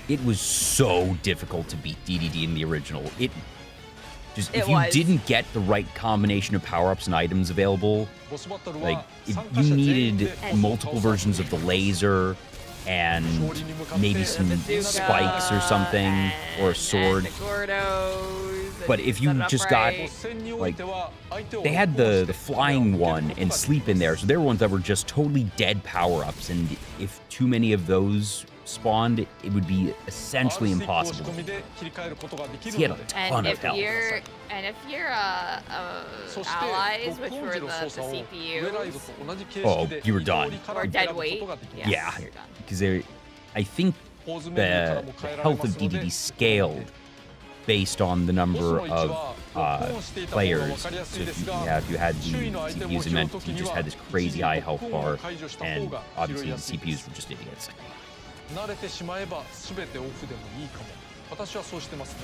It was so difficult to beat DDD in the original. It just It if you was. didn't get the right combination of power-ups and items available, ボスバトル like は if 参加 you 者全員 needed で multiple versions of the laser and maybe some spikes or something or a sword. But if you just got ボス戦においては相手を they had the flying one and sleep in there, so there were ones that were just totally dead power-ups, and if too many of those spawned, it would be essentially impossible. 切り替えることができる He had の a で ton And of if health. you'reそして allies, ロッ which クオン were 時の the 操作をウェ CPUs ライドと同じ形 Oh, 式で you were 二通 done. りから or 選 dead ぶこ weight, とができます yes, Yeah, you're done. because I think ポーズメニューから the も変えられ health ま of すので DDD scaled based on the ボス number の位置 of はロックオンしていた方が players. 分かりやす So いで if す you, が yeah, if you had the 周囲のアイテムを CPUs, it 拾う meant とき you に just は had this 一 crazy 時 high ロッ health クオンを bar, 解除した方 and が拾 obviously い the やすいで CPUs す were just idiots. 慣れてしまえば全てオフでもいいかも。私はそうしてますね。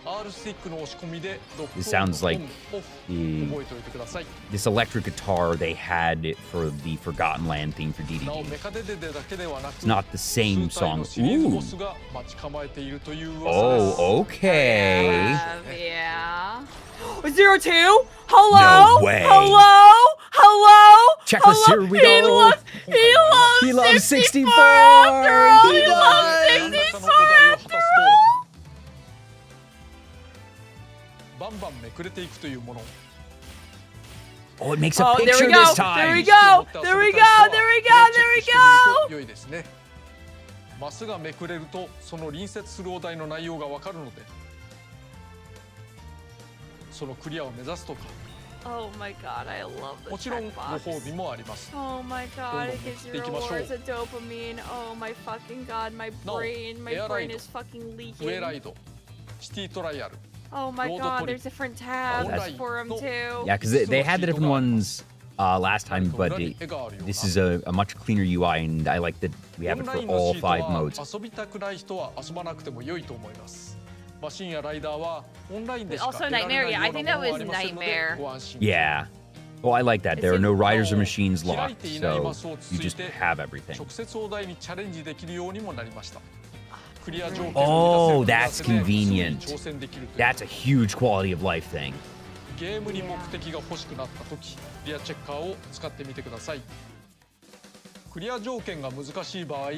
R スティックの押し込みでロックオン This sounds like オンオフ the 覚えておいてください。 this electric guitar they had for the Forgotten Land theme for なお DDD. メカデデデだけではなく It's not the same 数体 song. のシリーズボ Ooh. スが待ち構えているという噂です。 Oh, okay. Yeah. 02? Hello? No way. Hello? Hello? Checklist, Hello? here we He go. loves, he He loves loves 64 64. after all. He He loves does. 64 真ん中のお題を果たす after と all. バンバンめくれていくというもの。 Oh, it makes a Oh, there picture we go. this There we time. go. There we go. There we go. There we go. 良いですね。マスがめくれるとその隣接するお題の内容がわかるので、そのクリアを目指すとか、 Oh my god, I love the もちろんご checkbox. 褒美もあります。 Oh my god, it gives you rewards of dopamine. Oh my fucking god, my No, brain Air Ride. is fucking ウェ leaking. ライド、シティトライアル、 Oh my Road god, Trip. there's different tabs that's- for them No. too. Yeah, because they had the different ones last time, but this is a much cleaner UI, and I like that we オ have ン it ラ for インの all シート five は modes. 遊びたくない人は遊ばなくても良いと思います。マシンやライダーはオンラインでしか Also 得られない Nightmare, よ yeah, I うな think も that のは was ありませんので Nightmare. ご安心 Yeah. Well, I like that. There are no riders or machines 開い locked, ていないマ so スを you 続い just て have everything. 直接お題にチャレンジできるようにもなりました。クリア条件 Oh, を満たせ that's る組み合わせですぐに convenient. 挑戦できるという That's a huge quality of life thing. ゲームに目的が欲しくなった時クリアチェッカーを使ってみてください。クリア条件が難しい場合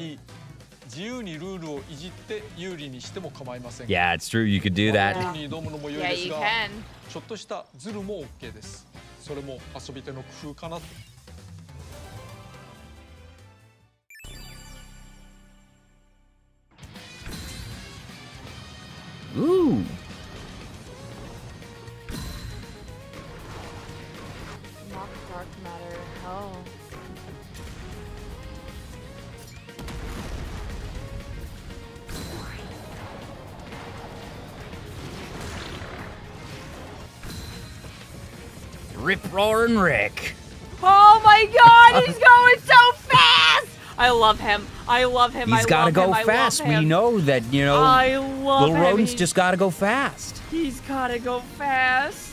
自由にルールをいじって有利にしても構いません。 Yeah, it's true. You could do that. ルールに挑むのも良い Yeah, です you が can. ちょっとしたズルも OK です。それも遊び手の工夫かなと。 Ooh. Not dark matter. Oh. Rip Roaring Rick. Oh my god, he's going so fast! I love him. I love him. He's got to go I fast. love We him. know that, you know, I love little him. rodents He's- just got to go fast. He's gotta go fast.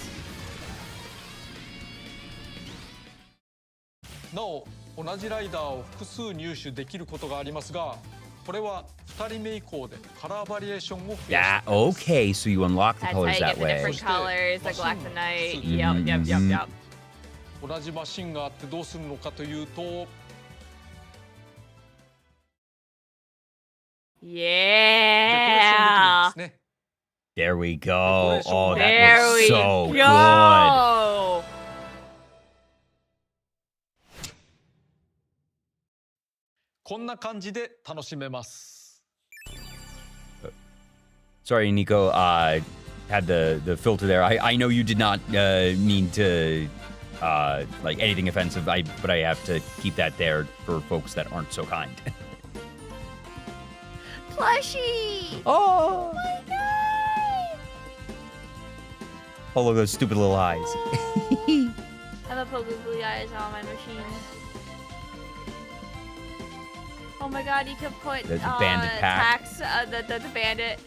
なお同じライダーを複数入手できることがありますがこれは2人目以降でカラーバリエーションを増やして Yeah, okay. So you unlock the That's how you colors get that the way. different colors, like Black the Night. Mhm. Yep. 同じマシンがあってどうするのかというと デコレーションできるん Yeah. ですね。 There we go. Oh, that There looks we so good. go. こんな感じで楽しめます。 Sorry, Nico. Had the filter there. I know you did not mean to like anything offensive. But I have to keep that there for folks that aren't so kind. Plushie. Oh, My God. oh, look at those stupid little eyes. I'm a poke googly eyes on my machine. Oh my god, you can put The bandit pack. packs, the bandit.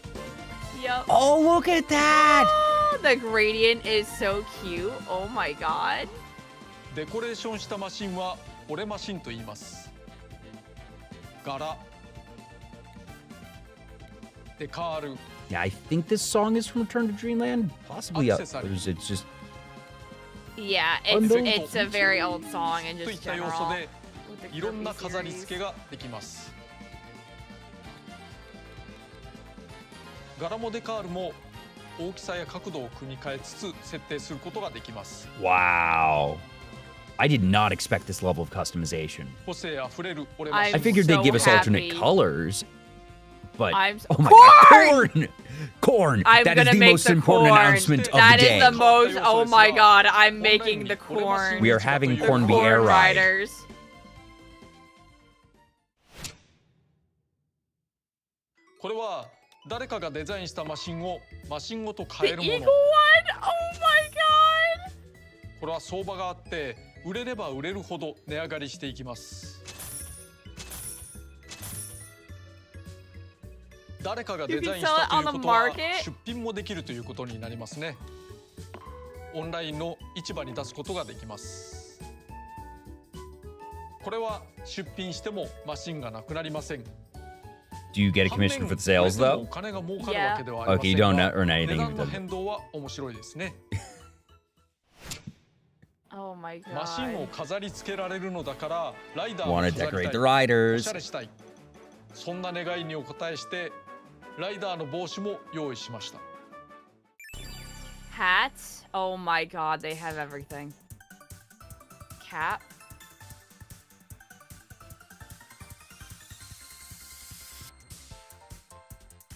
Yup. Oh, look at that. Oh, the gradient is so cute. Oh my god. デコレーションしたマシンは俺マシンと言います。柄、デカール、 Yeah, I think this song is from Return to Dreamland. Possibly Accessories. others. It's just Yeah, Bundle. it's a very old song and といっ just た要 general. 素で with the いろんな Kirby 飾り series. 付けができます。柄もデカールも大きさや角度を組み替えつつ設定することができます。 wow. I did not expect this level of customization. 個性あふれる俺マシ I'm I ン。 figured they'd give us so alternate happy. colors, but I'm oh my Corn! god, corn! I'm That is gonna the make most the important corn. announcement of That the is day. the most. Oh my god, I'm making the corn. We are having The Kirby Air corn Ride. riders. これは誰かがデザインしたマシンをマシンごと The 買えるも eagle の。 one. Oh my god. これは相場があって売れれば売れるほど値上がりしていきます。誰かがデザインしたということは You can sell it on the market? 出品もできるということになりますね。オンラインの市場に出すことができます。これは出品してもマシンがなくなりません。 Do you get a commission for the sales 反面売れても though? お金が儲かるわけではありま Okay, せ you ん don't が earn 値 anything 段 if it の doesn't. 変動は面白いですね。 Oh my マシンを god. 飾り付けられるのだからライダーを Want 飾 to り decorate た the い、お riders? しゃれしたい、そんな願いにお応えしてライダーの帽子も用意しました。 Hats. Oh my god, they have everything. Cap.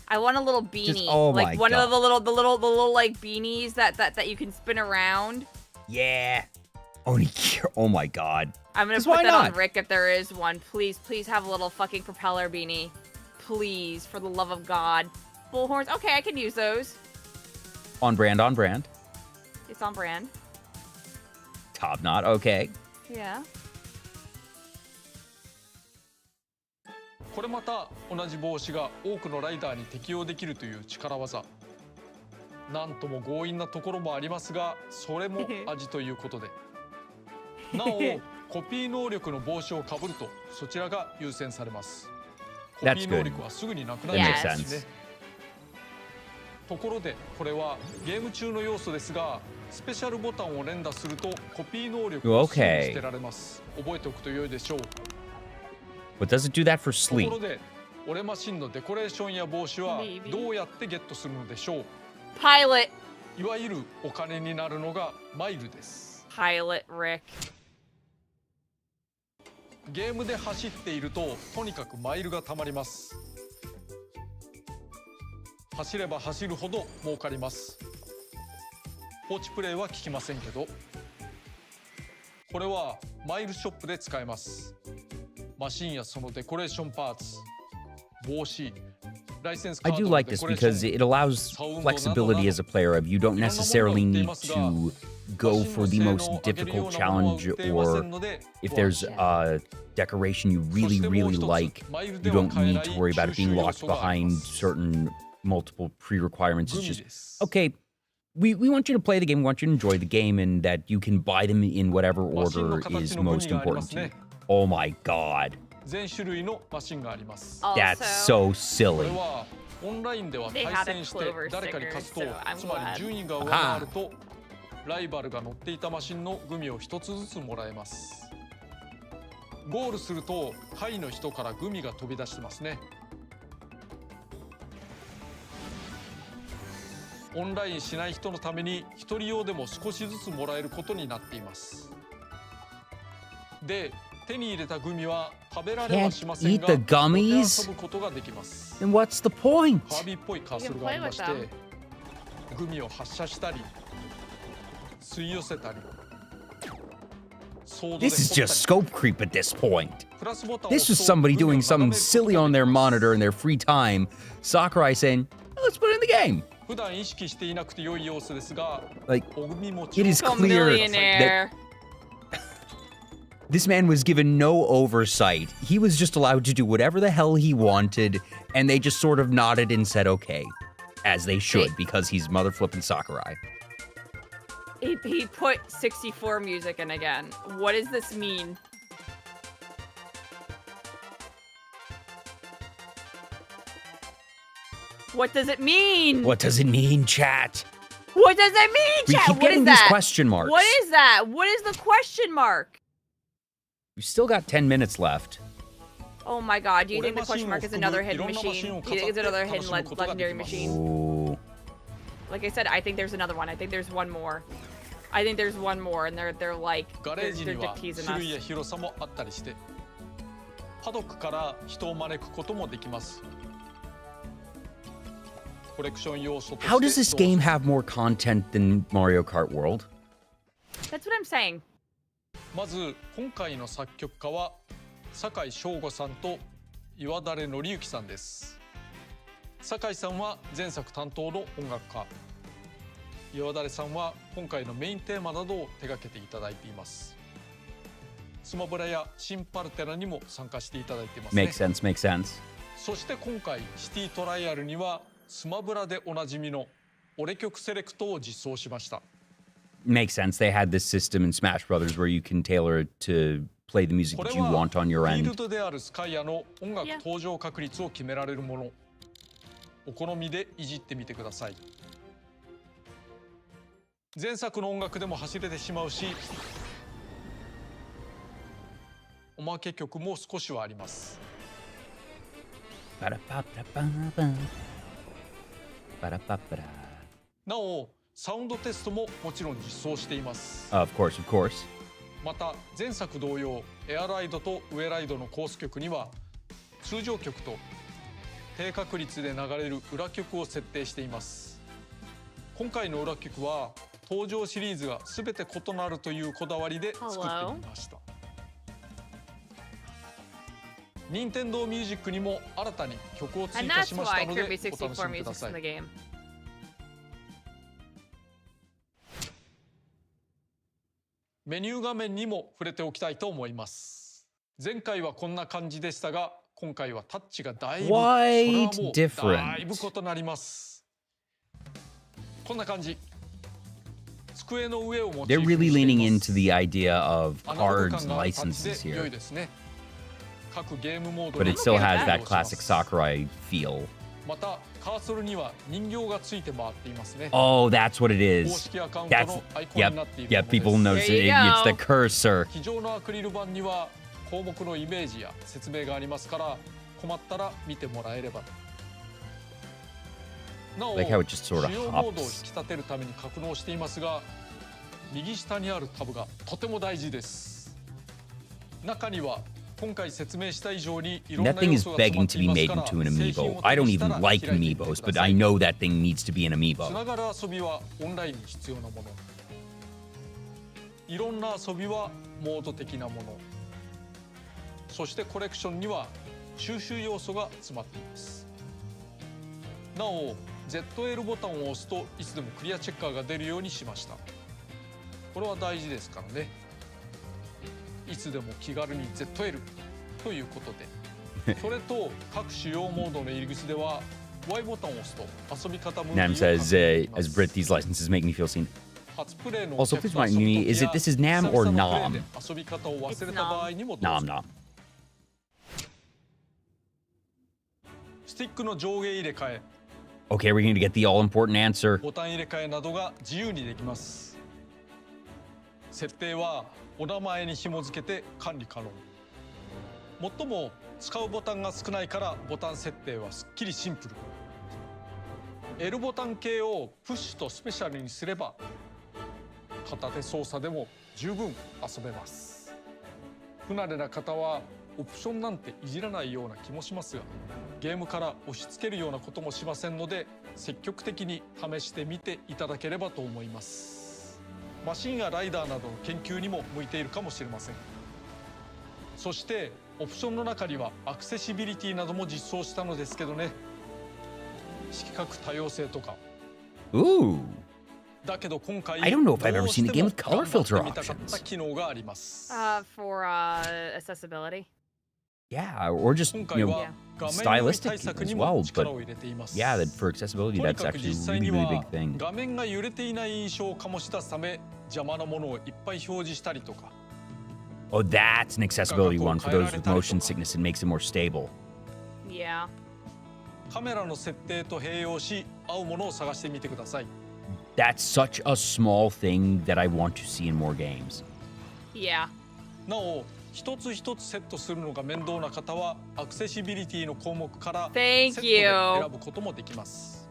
I want a little beanie, oh my like one God. of the little like beanies that you can spin around. Yeah. Oh my god. I'm gonna 'Cause put why that on not? Rick if there is one. Please have a little fucking propeller beanie. Please, for the love of God. Bullhorns. Okay, I can use those. On brand, on brand. It's on brand. Top knot, okay. Yeah. これまた同じ帽子が多くのライダーに適用できるという力技。なんとも強引なところもありますが、それも味ということで。なおコピー能力の帽子をかぶるとそちらが優先されます。コピ That's ー good. 能力はすぐになくな That り makes ます sense. ね。ところでこれはゲーム中の要素ですが、スペシャルボタンを連打するとコピー能力をすぐに Okay. 捨てられます。覚えておくと良いでしょう。 But does it do that for とこ sleep? ろで俺マシンのデコレーションや帽子は Maybe. どうやってゲットするのでしょう。 Pilot. いわゆるお金になるのがマイルです。 Pilot, Rick. ゲームで走っているととにかくマイルがたまります。走れば走るほど儲かります。ポーチプレイは効きませんけど、これはマイルショップで使えます。マシンやそのデコレーションパーツ、帽子、ライセンスカ I ー do ドの like デ this コレーション because it allows flexibility as a player of you don't necessarily need to go for the most difficult challenge, or if there's a decoration you really, really like, you don't need to worry about it being locked behind certain multiple pre-requirements. It's グミ just, です。 okay, we want you to play the game, we want you to enjoy the game, and that you can buy them in whatever order is most important to you. Oh my god. 全種類のマシンがあります。 That's Also, so これ silly. はオンラインでは They 対 had a 戦して Clover 誰かに勝つと、 sticker, so I'm つまり glad. 順位が上回るとライバルが乗っていたマシンのグミを一つずつもらえます。ゴールすると下位の人からグミが飛び出してますね。オンラインしない人のために一人用でも少しずつもらえることになっています。で、手に入れたグミは食べられはしません Can't が、 eat the gummies? 持て遊ぶことができます。 Then what's the point? カービィっぽいカーソルがありまして You can play with グミを発射したり吸い寄せたりソードで This is 掘った just り scope creep at this point. プラスボタンを This 押 was すと somebody グミを doing something 眺めること silly が on で their きます monitor in their free time. Sakurai saying, let's put it in the game. 普段意識していなくて良い様子ですが Like, おグミ持ち it を is a clear millionaire. this man was given no oversight. He was just allowed to do whatever the hell he wanted, and they just sort of nodded and said okay. As they should, because he's mother flipping Sakurai. He put 64 music in again. What does this mean? What does it mean? What does it mean, chat? What does it mean, We chat? keep What is getting these that? question marks. What is that? What is the question mark? We've still got 10 minutes left. Oh my god, do you think the 俺マシン question を mark is 含む another い hidden ろんなマシン machine? を Do you think it's 飾って another 楽 hidden しむことがで legendary きます machine? Ooh. Like I said, I think there's another one. I think there's one more. I think there's one more, and they're like ガレージ they're には dick teasing 種類 us. や広さもあったりしてパドックから人を招くこともできます。コレクション要素として How does this game have more content than Mario Kart World? That's what I'm saying. まず今回の作曲家は酒井翔吾さんと岩垂紀之さんです。酒井さんは前作担当の音楽家、岩垂さんは今回のメインテーマなどを手掛けていただいています。スマブラや新パルテラにも参加していただいていますね。 Makes sense, makes sense. そして今回シティトライアルにはスマブラでおなじみの俺曲セレクトを実装しました。 Makes sense. They had this system in Smash Brothers where you can tailor it to play the music これ that you は want on フ your ィー end. ルドであるスカイアの音楽 Yeah. 登場確率を決められるもの。お好みでいじってみてください。前作の音楽でも走れてしまうし、おまけ曲も少しはあります。 Ba-da-ba-ba-ba-ba. Ba-da-ba-ba-da. なお、サウンドテストももちろん実装しています。 Of course, of course. また前作同様、エアライドとウェライドのコース曲には通常曲と低確率で流れる裏曲を設定しています。今回の裏曲は登場シリーズが全て異なるというこだわりで作ってみました。任天堂ミュージックにも新たに曲を追 And 加 that's しまし why たので Kirby お楽し 64 みくだ music's さ in the い。 game. メニュー画面にも触れておきたいと思います。前回はこんな感じでしたが、今回はタッチがだいぶ、それはもう Quite different. だいぶ異なります。こんな感じ。机の上をモチ They're ーフに really してい leaning ま into す。 the idea of アナログ cards 感があるタッ licenses チで良い here. ですね。各ゲームモード But に it still has Okay. that classic Sakurai feel. またカーソルには人形がついて回っていますね。 Oh, that's what it 公 is. 式アカウント That's のアイコンに yep, なっている yep. も People のです notice There it. you It's the go. cursor. 机上のアクリル板には項目のイメージや説明がありますから困ったら見てもらえればと。なお、 Like how it just sort of 主要モードを引 hops. き立てるために格納していますが、右下にあるタブがとても大事です。中には今回説明した以上にいろんな That thing 要 is 素が詰 begging まっ to てい be ます made から into an 製品 amiibo. を I don't 手にしたら even like 開いてみてく amiibos, だ but さ I い。 know that thing needs to be an つ amiibo. ながる遊びはオンラインに必要なもの。いろんな遊びはモード的なもの。そしてコレクションには収集要素が詰まっています。なお ZL ボタンを押すといつでもクリアチェッカーが出るようにしました。これは大事ですからね。いつでも気軽に ZL ということで。それと各主要モードの入り口では Y ボタンを押すと遊び方ムービー Nam を says, 確認できま as す。 Brit, these licenses make me feel seen. 初プレイの Also, お客 please が remind me, is it this is Nam or 久々の Nom? プレイで遊び方を忘れた場合にもどう Nom ぞ。 nom. スティックの上下入れ替え、 Okay, we're going to get the all important answer. ボタン入れ替えなどが自由にできます。設定はお名前に紐付けて管理可能。最も使うボタンが少ないからボタン設定はすっきりシンプル。L ボタン系をプッシュとスペシャルにすれば片手操作でも十分遊べます。不慣れな方はオプションなんていじらないような気もしますが、ゲームから押し付けるようなこともしませんので積極的に試してみていただければと思います。マシンやライダーなどの研究にも向いているかもしれません。そしてオプションの中にはアクセシビリティなども実装したのですけどね、色覚多様性とか。 Ooh. だけど今回 I don't know if I've ever seen a game with ど color うしても filter 頑張ってみたかった options. 機能があります。 For accessibility. Yeah, or just, 今 you 回 know, は画面用意 stylistic 対策 as に well. も力 But を入れています。 yeah, that for accessibility, とに that's かく actually 実 a 際 really, に really は big thing. 画面が揺れていない印象を醸し出すため邪魔なものをいっぱい表示したりとか。 Oh, that's an accessibility one for those with motion sickness. It makes it more stable. Yeah. カメラの設定と併用し合うものを探してみてください。 That's such a small thing that I want to see in more games. Yeah. なお一つ一つセットするのが面倒な方はアクセシビリティの項目からセ Thank ットで you. 選ぶこともできます。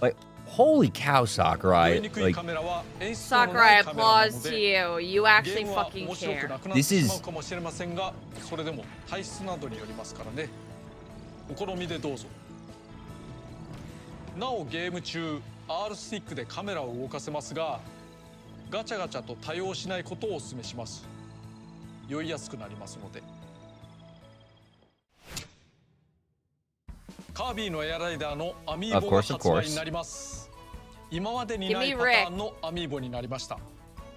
Like, holy cow, 見え Sakurai. にくい Like, カメラは演出のな Sakurai, いカメラな applause の to で you. You ゲ actually ームは fucking 面白く care. なくなって This is- しまうかもしれませんが、それでも体質などによりますからね。お好みでどうぞ。なおゲーム中 R スティックでカメラを動かせますが、ガチャガチャと対応しないことをお勧めします。酔いやすくなりますので。カービィのエアライダーのアミーボが Of course, 発 of 売 course. になります。今までにない Give パ me ターンのアミーボになりました。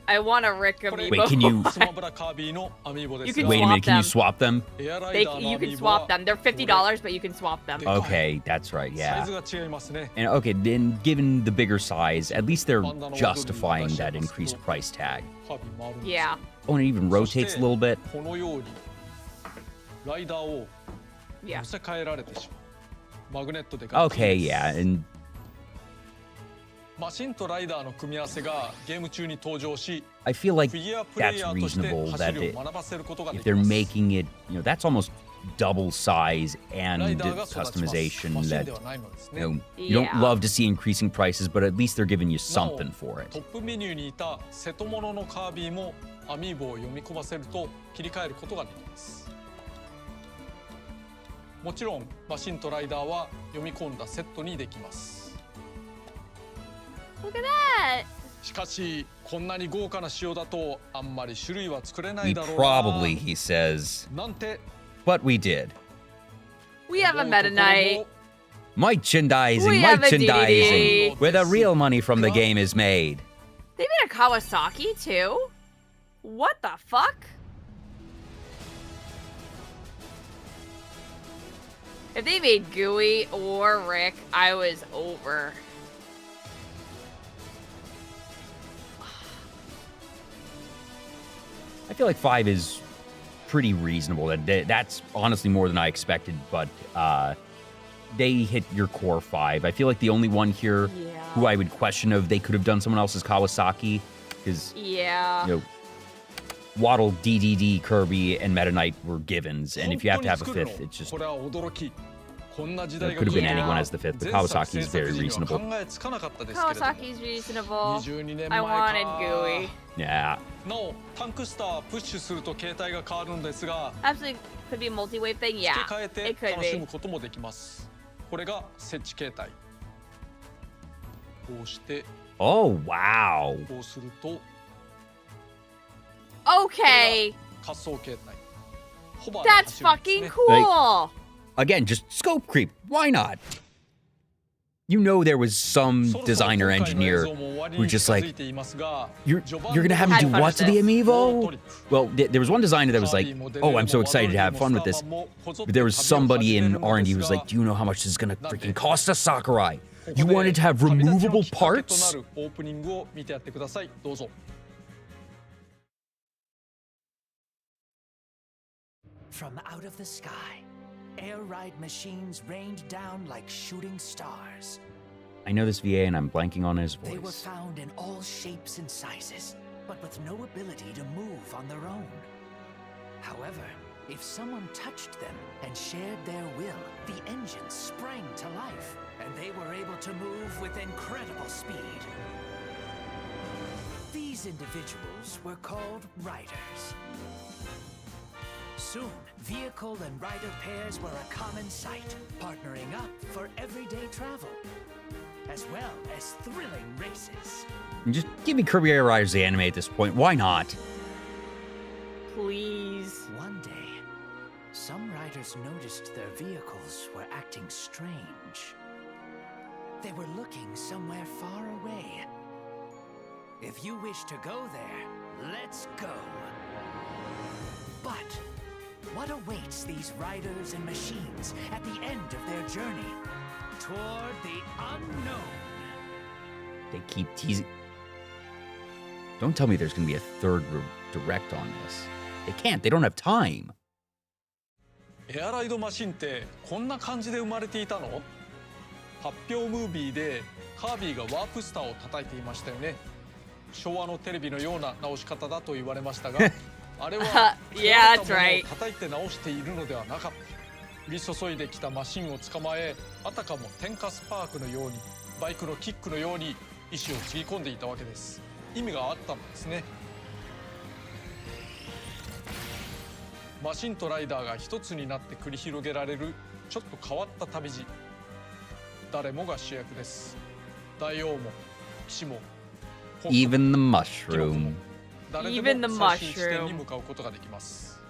I want a Rick これ amiibo. Wait, can you- スマブラカービィのアミーボですが You can wait a minute, can you swap swap them? エアライ They, ダーの you アミ can ーボは swap them. They're $50, but you can swap them. Okay, that's right, サイ yeah. ズが違いますね。 And okay, then given the bigger size, at least they're justifying that increased price tag. カービィもあるんです。 Yeah. Oh, and it even そして rotates a little bit. このようにライダーを Yeah. 乗せ替えられてしまう。マグネットでガッチリ Okay, です yeah, and マシンとライダーの組み合わせがゲーム中に登場し、 I feel like フィギュアプレイ that's ヤーとして reasonable 走 that り it, を学ばせることがで if き they're ます。 making it, that's almost double size ラ and イダーが育ちます。 customization マシン that ではないのですね。 you don't Yeah. love to see increasing prices, but at least they're giving you なお something for ト it. ップメニューにいた瀬戸物のカービィもアミーボを読み込ませると切り替えることができます。もちろんマシンとライダーは読み込んだセットにできます。 Look at that. しかしこんなに豪華な仕様だとあんまり種類は作れな We いだろうな。 probably, he says, なんて but we did. We have a meta night. Merchandising, We have a merchandising, DDD. where the real money from the game is made. They made a Kawasaki too? What the fuck? If they made Gooey or Rick, I was over. I feel like 5 is pretty reasonable. That's honestly more than I expected, but they hit your core 5. I feel like the only one here who I would question if they could have done someone else is Kawasaki, because Waddle, DDD, Kirby, and Meta Knight were givens, and if you have to have a 5th, it's just... There could have been anyone as the 5th, but Kawasaki is very reasonable. Kawasaki's reasonable. I wanted Gooey. Yeah. Absolutely could be a multi-wave thing. Yeah, it could be. これが設置形態。こうして Oh, wow. こうすると Okay. 滑走形態。ホバー That's で走るん fucking ですね cool. Again, just scope creep. Why not? You know there was some designer engineer who just like, you're gonna have me do what to the Amiibo? Well, there was one designer that was like, oh, I'm so excited to have fun with this. But there was somebody in R&D who was like, do you know how much this is gonna freaking cost us, Sakurai? You wanted to have removable parts? From out of the sky, air ride machines rained down like shooting stars. I know this VA and I'm blanking on his They were voice. found in all shapes and sizes, but with no ability to move on their own. However, if someone touched them and shared their will, the engines sprang to life, and they were able to move with incredible speed. These individuals were called riders. Soon, vehicle and rider pairs were a common sight, partnering up for everyday travel, as well as thrilling races. Just give me Kirby Air Riders the anime at this point. Why not? Please. One day, some riders noticed their vehicles were acting strange. They were looking somewhere far away. If you wish to go there, let's go. But what awaits these riders and machines at the end of their journey? Toward the unknown. They keep teasing. Don't tell me there's going to be a third direct on this. They can't. They don't have time. エアライドマシンってこんな感じで生まれていたの？発表ムービーでカービィがワープスターを叩いていましたよね。昭和のテレビのような直し方だと言われましたが、あれは Yeah, that's right. 叩いて直しているのではなかった。降り注いできたマシンを捕まえ、あたかも天下スパークのように、バイクのキックのように石をつぎ込んでいたわけです。意味があったのですね。マシンとライダーが一つになって繰り広げられるちょっと変わった旅路。誰もが主役です。大王も騎士も Even the mushroom. 誰で Even the も最終地点 mushroom. に向かうことができます。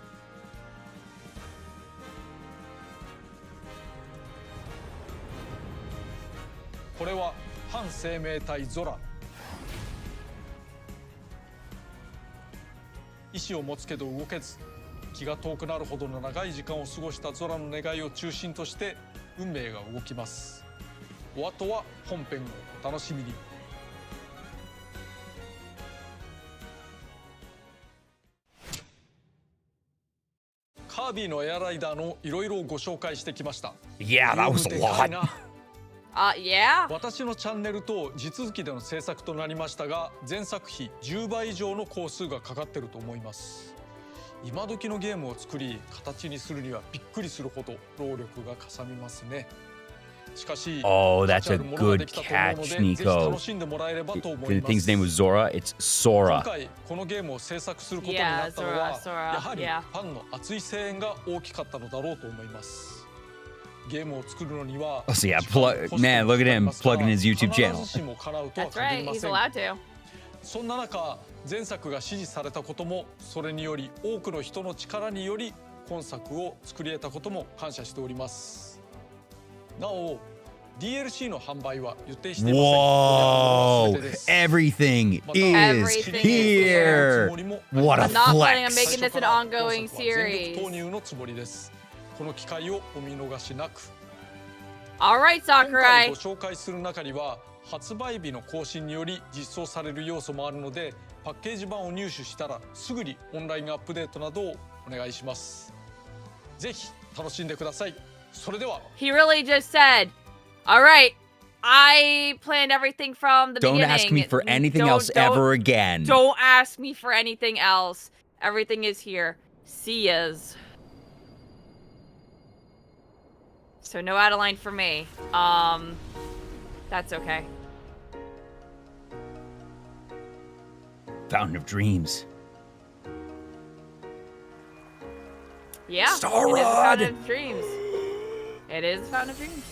これは反生命体ゾラ。意志を持つけど動けず、気が遠くなるほどの長い時間を過ごしたゾラの願いを中心として運命が動きます。お後は本編をお楽しみに。カービィのエアライダーのいろいろご紹介してきました。 Yeah, that was a lot. Yeah. 私のチャンネルと地続きでの制作となりましたが、前作費10倍以上の工数がかかってると思います。今時のゲームを作り形にするにはびっくりするほど労力がかさみますね。しかし、 Oh, 価 that's 値あ a るものがで good きたと思うので、 catch, ぜひ Nico. 楽しんでもらえればと思 The いま thing's す。 name was Zora. It's 今 Sora. 回このゲームを制作することになったのは、 Yeah, Zora, やはり yeah. ファンの熱い声援が大きかったのだろうと思います。ゲームを作るのには Oh, so yeah, man, look at him plugging his YouTube 必 channel. ずしも叶うとは That's 限 right. りま He's せん。 allowed to. そんな中、前作が支持されたことも、それにより多くの人の力により今作を作り得たことも感謝しております。なお、DLC の販売は予定していません。 Whoa! これは全てです Everything is Everything is here. What a I'm not planning on flex. making this an ongoing 最初から本作は全 series. 力投入のつもりです。この機会をお見逃しなく。 All right, 今回 Sakurai. ご紹介する中には発売日の更新により実装される要素もあるのでパッケージ版を入手したらすぐにオンラインアップデートなどをお願いします。ぜひ楽しんでください。それでは。 He really just said, all right, I planned everything from the Don't beginning. ask me for anything Don't- else don't- ever again. Don't ask me for anything else. Everything is here. See yas. So no Adeline for me. That's okay. Fountain of Dreams. Yeah. Star It is a Rod! Fountain of Dreams. It is a Fountain of Dreams.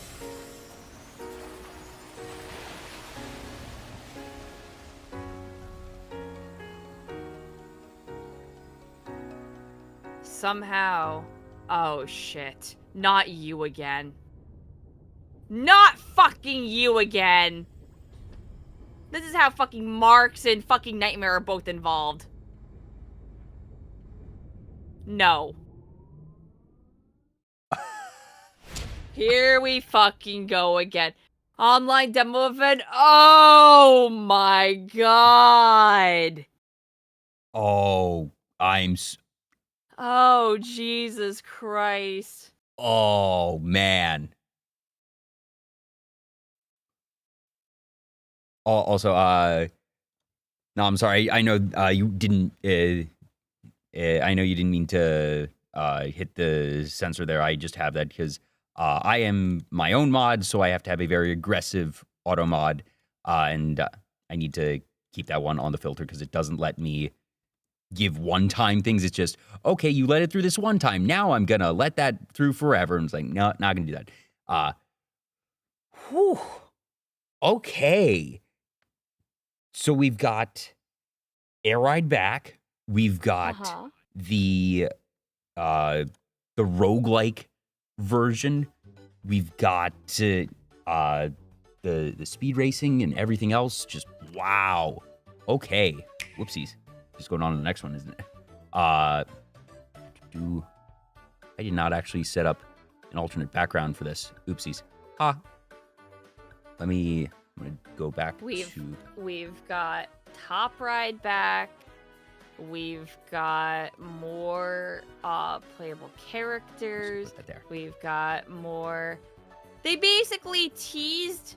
Somehow. Oh shit. Not you again. Not fucking you again. This is how fucking Marks and fucking Nightmare are both involved. No. Here we fucking go again. Online demo event. Oh my god. Oh, Oh, Jesus Christ. oh, man. Also, no, I'm sorry. I know you didn't, I know you didn't mean to hit the sensor there. I just have that because I am my own mod, so I have to have a very aggressive auto mod, and I need to keep that one on the filter because it doesn't let me give one-time things. It's just, okay, you let it through this one time. Now I'm gonna let that through forever. And it's like, no, not gonna do that. Whew. Okay. So we've got Air Ride back. We've got the roguelike version. We've got the speed racing and everything else. Just wow. Okay. Whoopsies. Just going on to the next one, isn't it? I did not actually set up an alternate background for this. Oopsies. I'm gonna go back to. We've got Top Ride back. We've got more playable characters. Right there. We've got more. They basically teased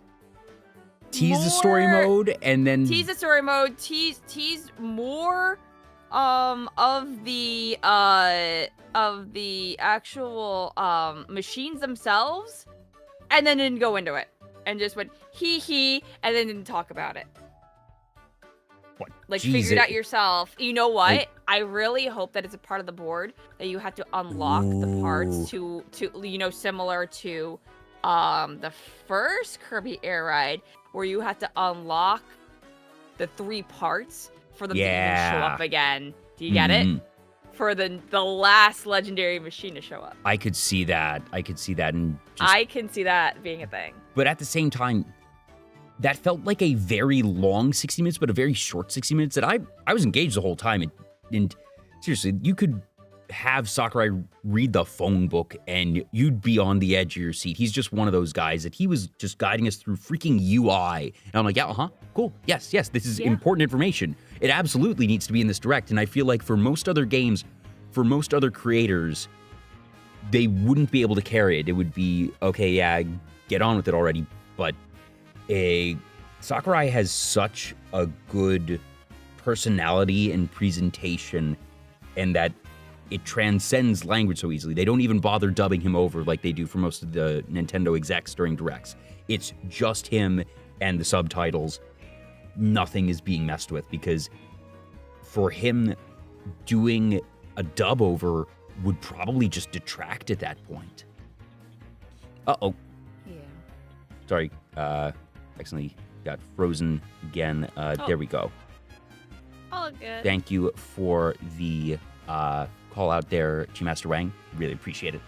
The story mode and then tease the story mode. Tease more of the actual machines themselves, and then didn't go into it and just went he and then didn't talk about it. what? Like, Jeez, figured out yourself. You know what? Like- I really hope that it's a part of the board that you have to unlock the parts to similar to the first Kirby Air Ride, where you have to unlock the 3 parts for them to even show up again. Do you get it? For the last legendary machine to show up. I could see that. And just, I can see that being a thing. but at the same time, that felt like a very long 60 minutes, but a very short 60 minutes that I was engaged the whole time. And seriously, you could have Sakurai read the phone book and you'd be on the edge of your seat. He's just one of those guys that he was just guiding us through freaking UI. And I'm like, yeah, cool. Yes, this is important information. It absolutely needs to be in this direct. And I feel like for most other games, for most other creators, they wouldn't be able to carry it. It would be, okay, yeah, get on with it already. But Sakurai has such a good personality and presentation, and that it transcends language so easily. They don't even bother dubbing him over like they do for most of the Nintendo execs during directs. It's just him and the subtitles. Nothing is being messed with, because for him, doing a dub over would probably just detract at that point. Uh-oh. Yeah. Sorry, accidentally got frozen again. There we go. All good. Thank you for the call out there, G-Master Wang. Really appreciate it.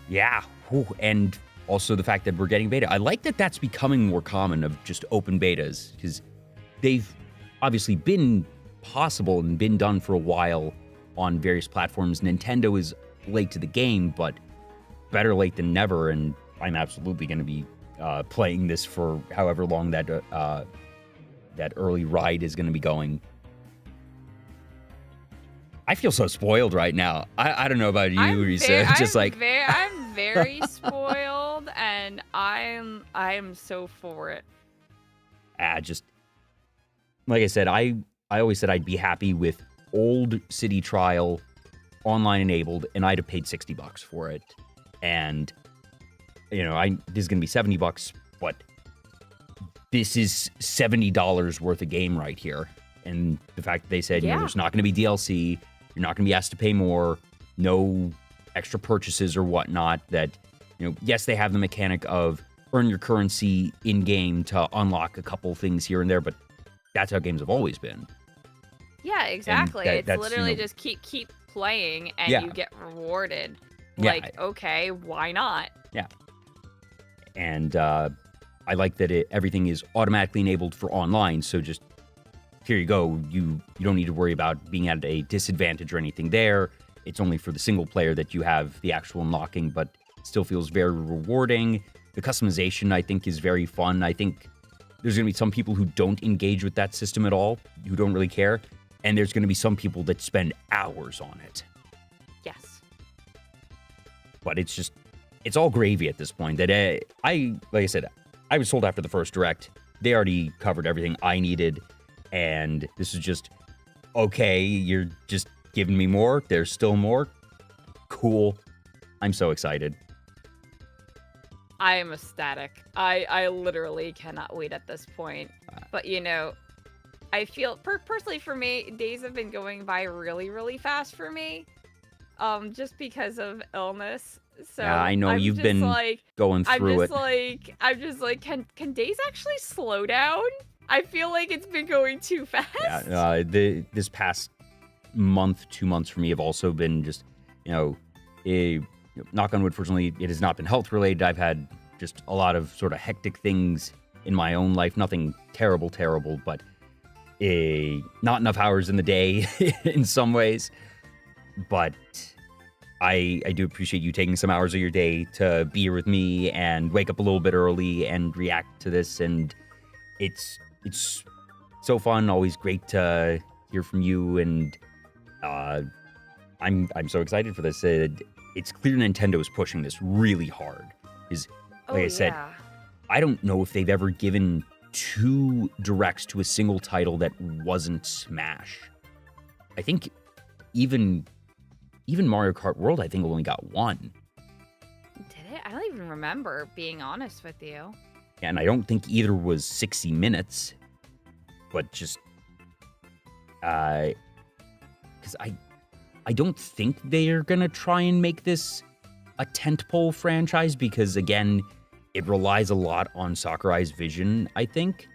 Yeah, and also the fact that we're getting beta. I like that that's becoming more common, of just open betas, because they've obviously been possible and been done for a while on various platforms. Nintendo is late to the game, but better late than never, and I'm absolutely going to be playing this for however long that that early ride is going to be going. I feel so spoiled right now. I don't know about you, Risa. I'm very spoiled, and I'm so for it. Just like I said, I always said I'd be happy with old city trial, online enabled, and I'd have paid $60 for it. And this is gonna be $70, but this is $70 worth of game right here. And the fact that they said, there's not gonna be DLC. You're not going to be asked to pay more, no extra purchases or whatnot. That, yes, they have the mechanic of earn your currency in-game to unlock a couple things here and there, but that's how games have always been. Yeah, exactly. It's literally just keep playing and you get rewarded. Like, okay, why not? Yeah. And I like that everything is automatically enabled for online, so just here you go. You don't need to worry about being at a disadvantage or anything there. It's only for the single player that you have the actual unlocking, but it still feels very rewarding. The customization, I think, is very fun. I think there's going to be some people who don't engage with that system at all, who don't really care. And there's going to be some people that spend hours on it. Yes. But it's all gravy at this point. That like I said, I was told after the first direct, they already covered everything I needed. And this is just, okay, you're just giving me more. There's still more. Cool. I'm so excited. I am ecstatic. I literally cannot wait at this point. But, I feel, personally for me, days have been going by really, really fast for me. Just because of illness. So yeah, I know you've been going through it. I'm just like, can days actually slow down? I feel like it's been going too fast. Yeah, this past month, 2 months for me have also been just, knock on wood, fortunately, it has not been health related. I've had just a lot of sort of hectic things in my own life. Nothing terrible, but not enough hours in the day in some ways. But I do appreciate you taking some hours of your day to be here with me and wake up a little bit early and react to this. And it's so fun, always great to hear from you, and I'm so excited for this. It's clear Nintendo is pushing this really hard. Like I said, I don't know if they've ever given 2 directs to a single title that wasn't Smash. I think even Mario Kart World, I think, only got 1. Did it? I don't even remember, being honest with you. And I don't think either was 60 minutes, but just, because I don't think they're going to try and make this a tentpole franchise, because, again, it relies a lot on Sakurai's vision, I think.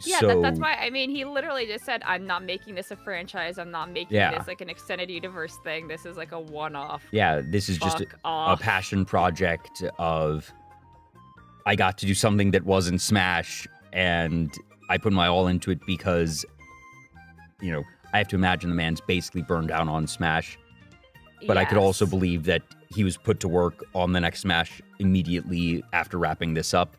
Yeah, so, that's why, he literally just said, I'm not making this a franchise, I'm not making this like an extended universe thing, this is like a one-off. Yeah, this is just a passion project of, I got to do something that wasn't Smash, and I put my all into it because, I have to imagine the man's basically burned down on Smash. But I could also believe that he was put to work on the next Smash immediately after wrapping this up.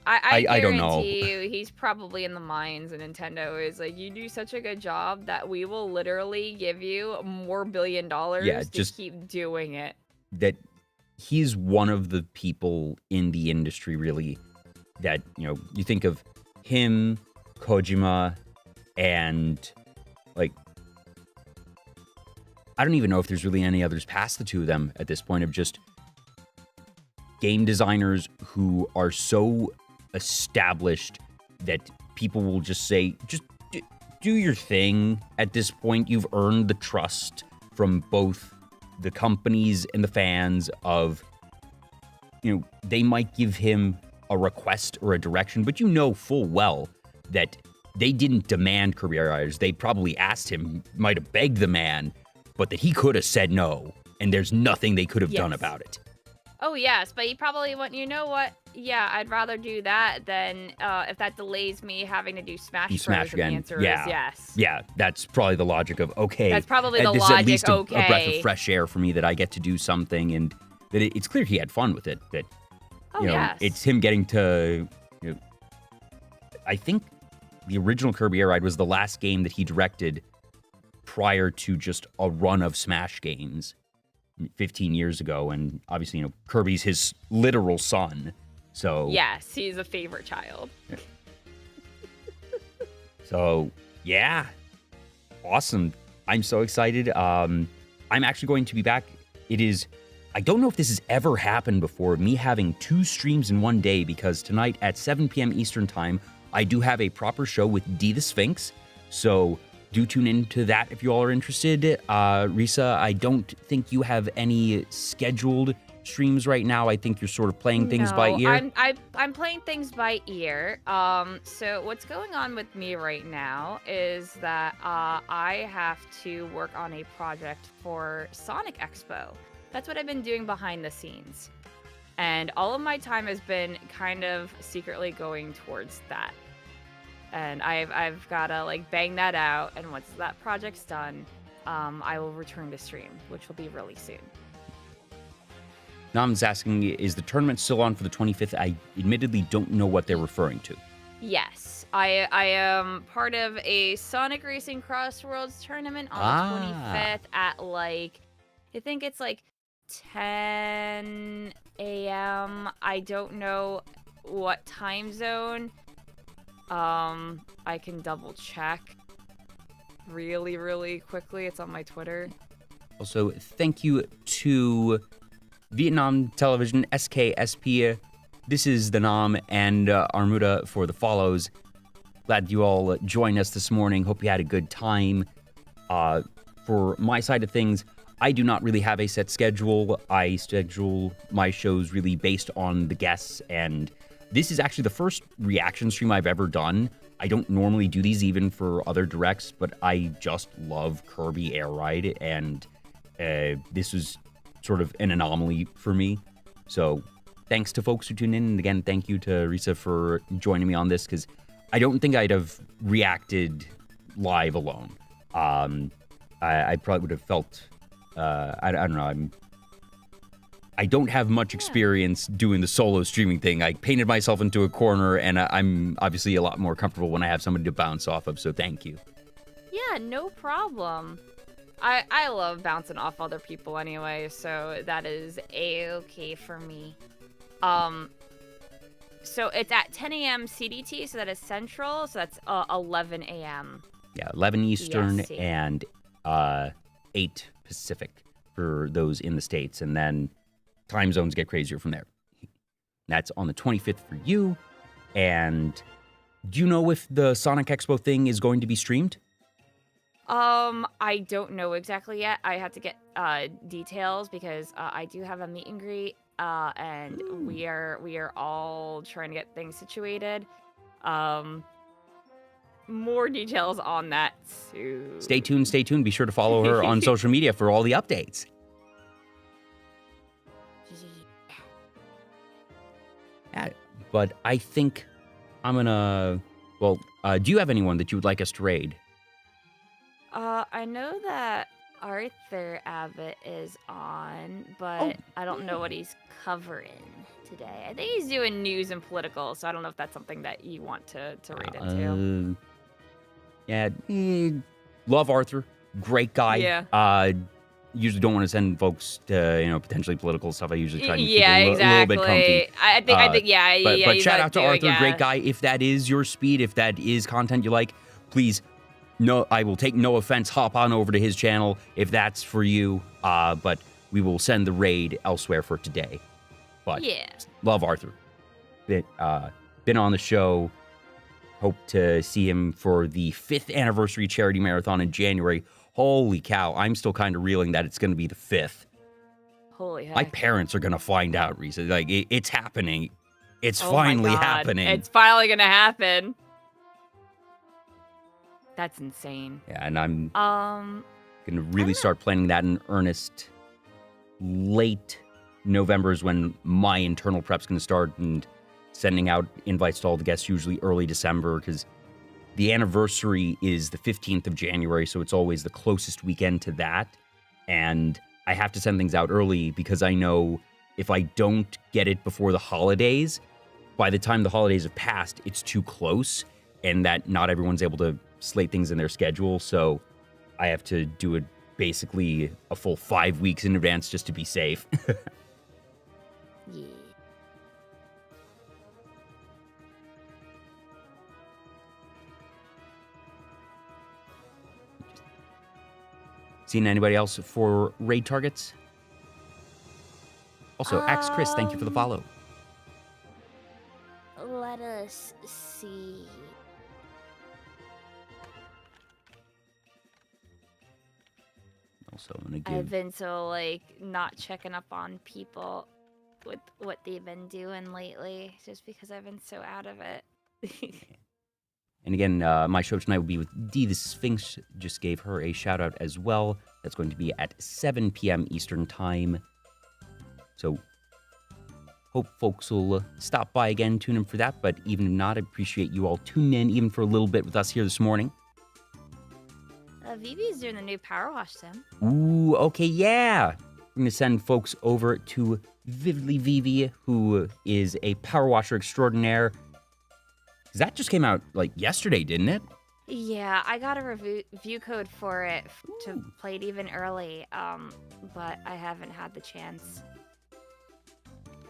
I don't know. guarantee you he's probably in the mines, and Nintendo is like, you do such a good job that we will literally give you more $1 billion to keep doing it. That he's one of the people in the industry, really, that, you think of him, Kojima, and, I don't even know if there's really any others past the two of them at this point, of just game designers who are so established that people will just say, just do your thing. At this point, you've earned the trust from both the companies and the fans of, they might give him a request or a direction, but full well that they didn't demand Kirby Air Riders. They probably asked him, might have begged the man, but that he could have said no, and there's nothing they could have done about it. Oh, yes, but he probably went, you know what? Yeah, I'd rather do that than if that delays me having to do Smash Bros. Smash again. The answer is yes. Yeah, that's probably the logic of, okay. That's probably the this logic, is at least a breath of okay. fresh air for me that I get to do something, and that it's clear he had fun with it. That, yes. it's him getting to, I think the original Kirby Air Ride was the last game that he directed prior to just a run of Smash games 15 years ago. And obviously, you know, Kirby's his literal son. So Yes, he's a favorite child. So, yeah. Awesome. I'm so excited. I'm actually going to be back. I don't know if this has ever happened before, me having 2 streams in one day, because tonight at 7 p.m. Eastern Time, I do have a proper show with D the Sphinx. So do tune into that if you all are interested. Risa, I don't think you have any scheduled streams right now. I think you're sort of playing things by ear. I'm playing things by ear. So what's going on with me right now is that I have to work on a project for Sonic Expo. That's what I've been doing behind the scenes. And all of my time has been kind of secretly going towards that. And I've gotta like bang that out, and once that project's done, I will return to stream, which will be really soon. Nam's asking, is the tournament still on for the 25th? I admittedly don't know what they're referring to. Yes, I am part of a Sonic Racing Crossworlds tournament on the 25th at like, I think it's like 10 a.m. I don't know what time zone. I can double check really, really quickly. It's on my Twitter. Also, thank you to Vietnam Television, SKSP. This is the Nam and Armuda for the follows. Glad you all joined us this morning. Hope you had a good time. For my side of things, I do not really have a set schedule. I schedule my shows really based on the guests, and this is actually the first reaction stream I've ever done. I don't normally do these even for other directs, but I just love Kirby Air Ride, and this was sort of an anomaly for me. So thanks to folks who tune in, and again, thank you to Risa for joining me on this, because I don't think I'd have reacted live alone. I probably would have felt, I don't know, I don't have much experience doing the solo streaming thing. I painted myself into a corner, and I'm obviously a lot more comfortable when I have somebody to bounce off of, so thank you. Yeah, no problem. I love bouncing off other people anyway, so that is a-okay for me. So it's at 10 a.m. CDT, so that is Central, so that's 11 a.m. Yeah, 11 Eastern EST. and 8 Pacific for those in the States, and then time zones get crazier from there. That's on the 25th for you. And do you know if the Sonic Expo thing is going to be streamed? I don't know exactly yet. I have to get details because I do have a meet and greet, and we are all trying to get things situated. More details on that soon. Stay tuned. Be sure to follow her on social media for all the updates. Yeah, but I think I'm gonna, well, do you have anyone that you would like us to raid? I know that Arthur Abbott is on, but I don't know what he's covering today. I think he's doing news and political, so I don't know if that's something that you want to read into. Yeah, love Arthur. Great guy. Yeah. Usually don't want to send folks to, potentially political stuff. I usually try to keep it Yeah, a exactly. little bit comfy. I think, yeah. But you shout gotta out to do it, Arthur, yeah. great guy. If that is your speed, if that is content you like, please, no, I will take no offense. Hop on over to his channel if that's for you. But we will send the raid elsewhere for today. But Yeah. love Arthur. Been on the show. Hope to see him for the 5th anniversary charity marathon in January. Holy cow, I'm still kind of reeling that it's going to be the 5th. Holy heck. My parents are going to find out, Risa. Like, it's happening. It's Oh my finally God. happening. It's finally gonna happen. That's insane. Yeah, and I'm Um, going to really start planning that in earnest. Late November is when my internal prep's going to start, and sending out invites to all the guests usually early December, because the anniversary is the 15th of January, so it's always the closest weekend to that. And I have to send things out early because I know if I don't get it before the holidays, by the time the holidays have passed, it's too close. and that not everyone's able to slate things in their schedule. So I have to do it basically a full 5 weeks in advance just to be safe. Yeah. Seen anybody else for raid targets? Also, Axe Chris, thank you for the follow. Let us see. Also, I'm gonna I've give. been so like not checking up on people with what they've been doing lately, just because I've been so out of it. And again, my show tonight will be with Dee the Sphinx. Just gave her a shout out as well. That's going to be at 7 p.m. Eastern Time. So, hope folks will stop by again, tune in for that. But even if not, I appreciate you all tuning in, even for a little bit with us here this morning. Vivi's doing the new Power Wash sim. Ooh, okay, yeah. We're going to send folks over to Vividly Vivi, who is a power washer extraordinaire. That just came out like yesterday, didn't it? Yeah, I got a review code for it to play it even early, but I haven't had the chance.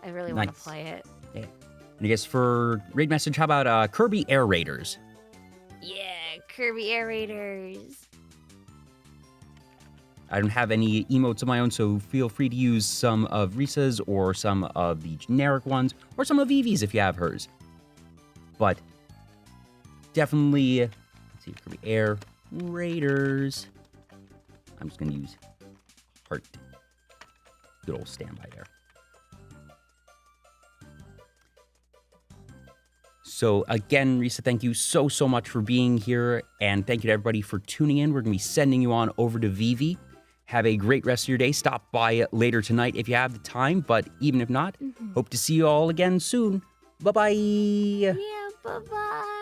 I really want to Nice. play it. Yeah. And I guess for raid message, how about Kirby Air Raiders? Yeah, Kirby Air Riders. I don't have any emotes of my own, so feel free to use some of Risa's or some of the generic ones, or some of Vivi's if you have hers. But definitely, let's see, Kirby Air Raiders. I'm just going to use heart. Good old standby there. So again, Risa, thank you so much for being here, and thank you to everybody for tuning in. We're going to be sending you on over to Vivi. Have a great rest of your day. Stop by later tonight if you have the time, but even if not, hope to see you all again soon. Bye-bye. Yeah, bye-bye.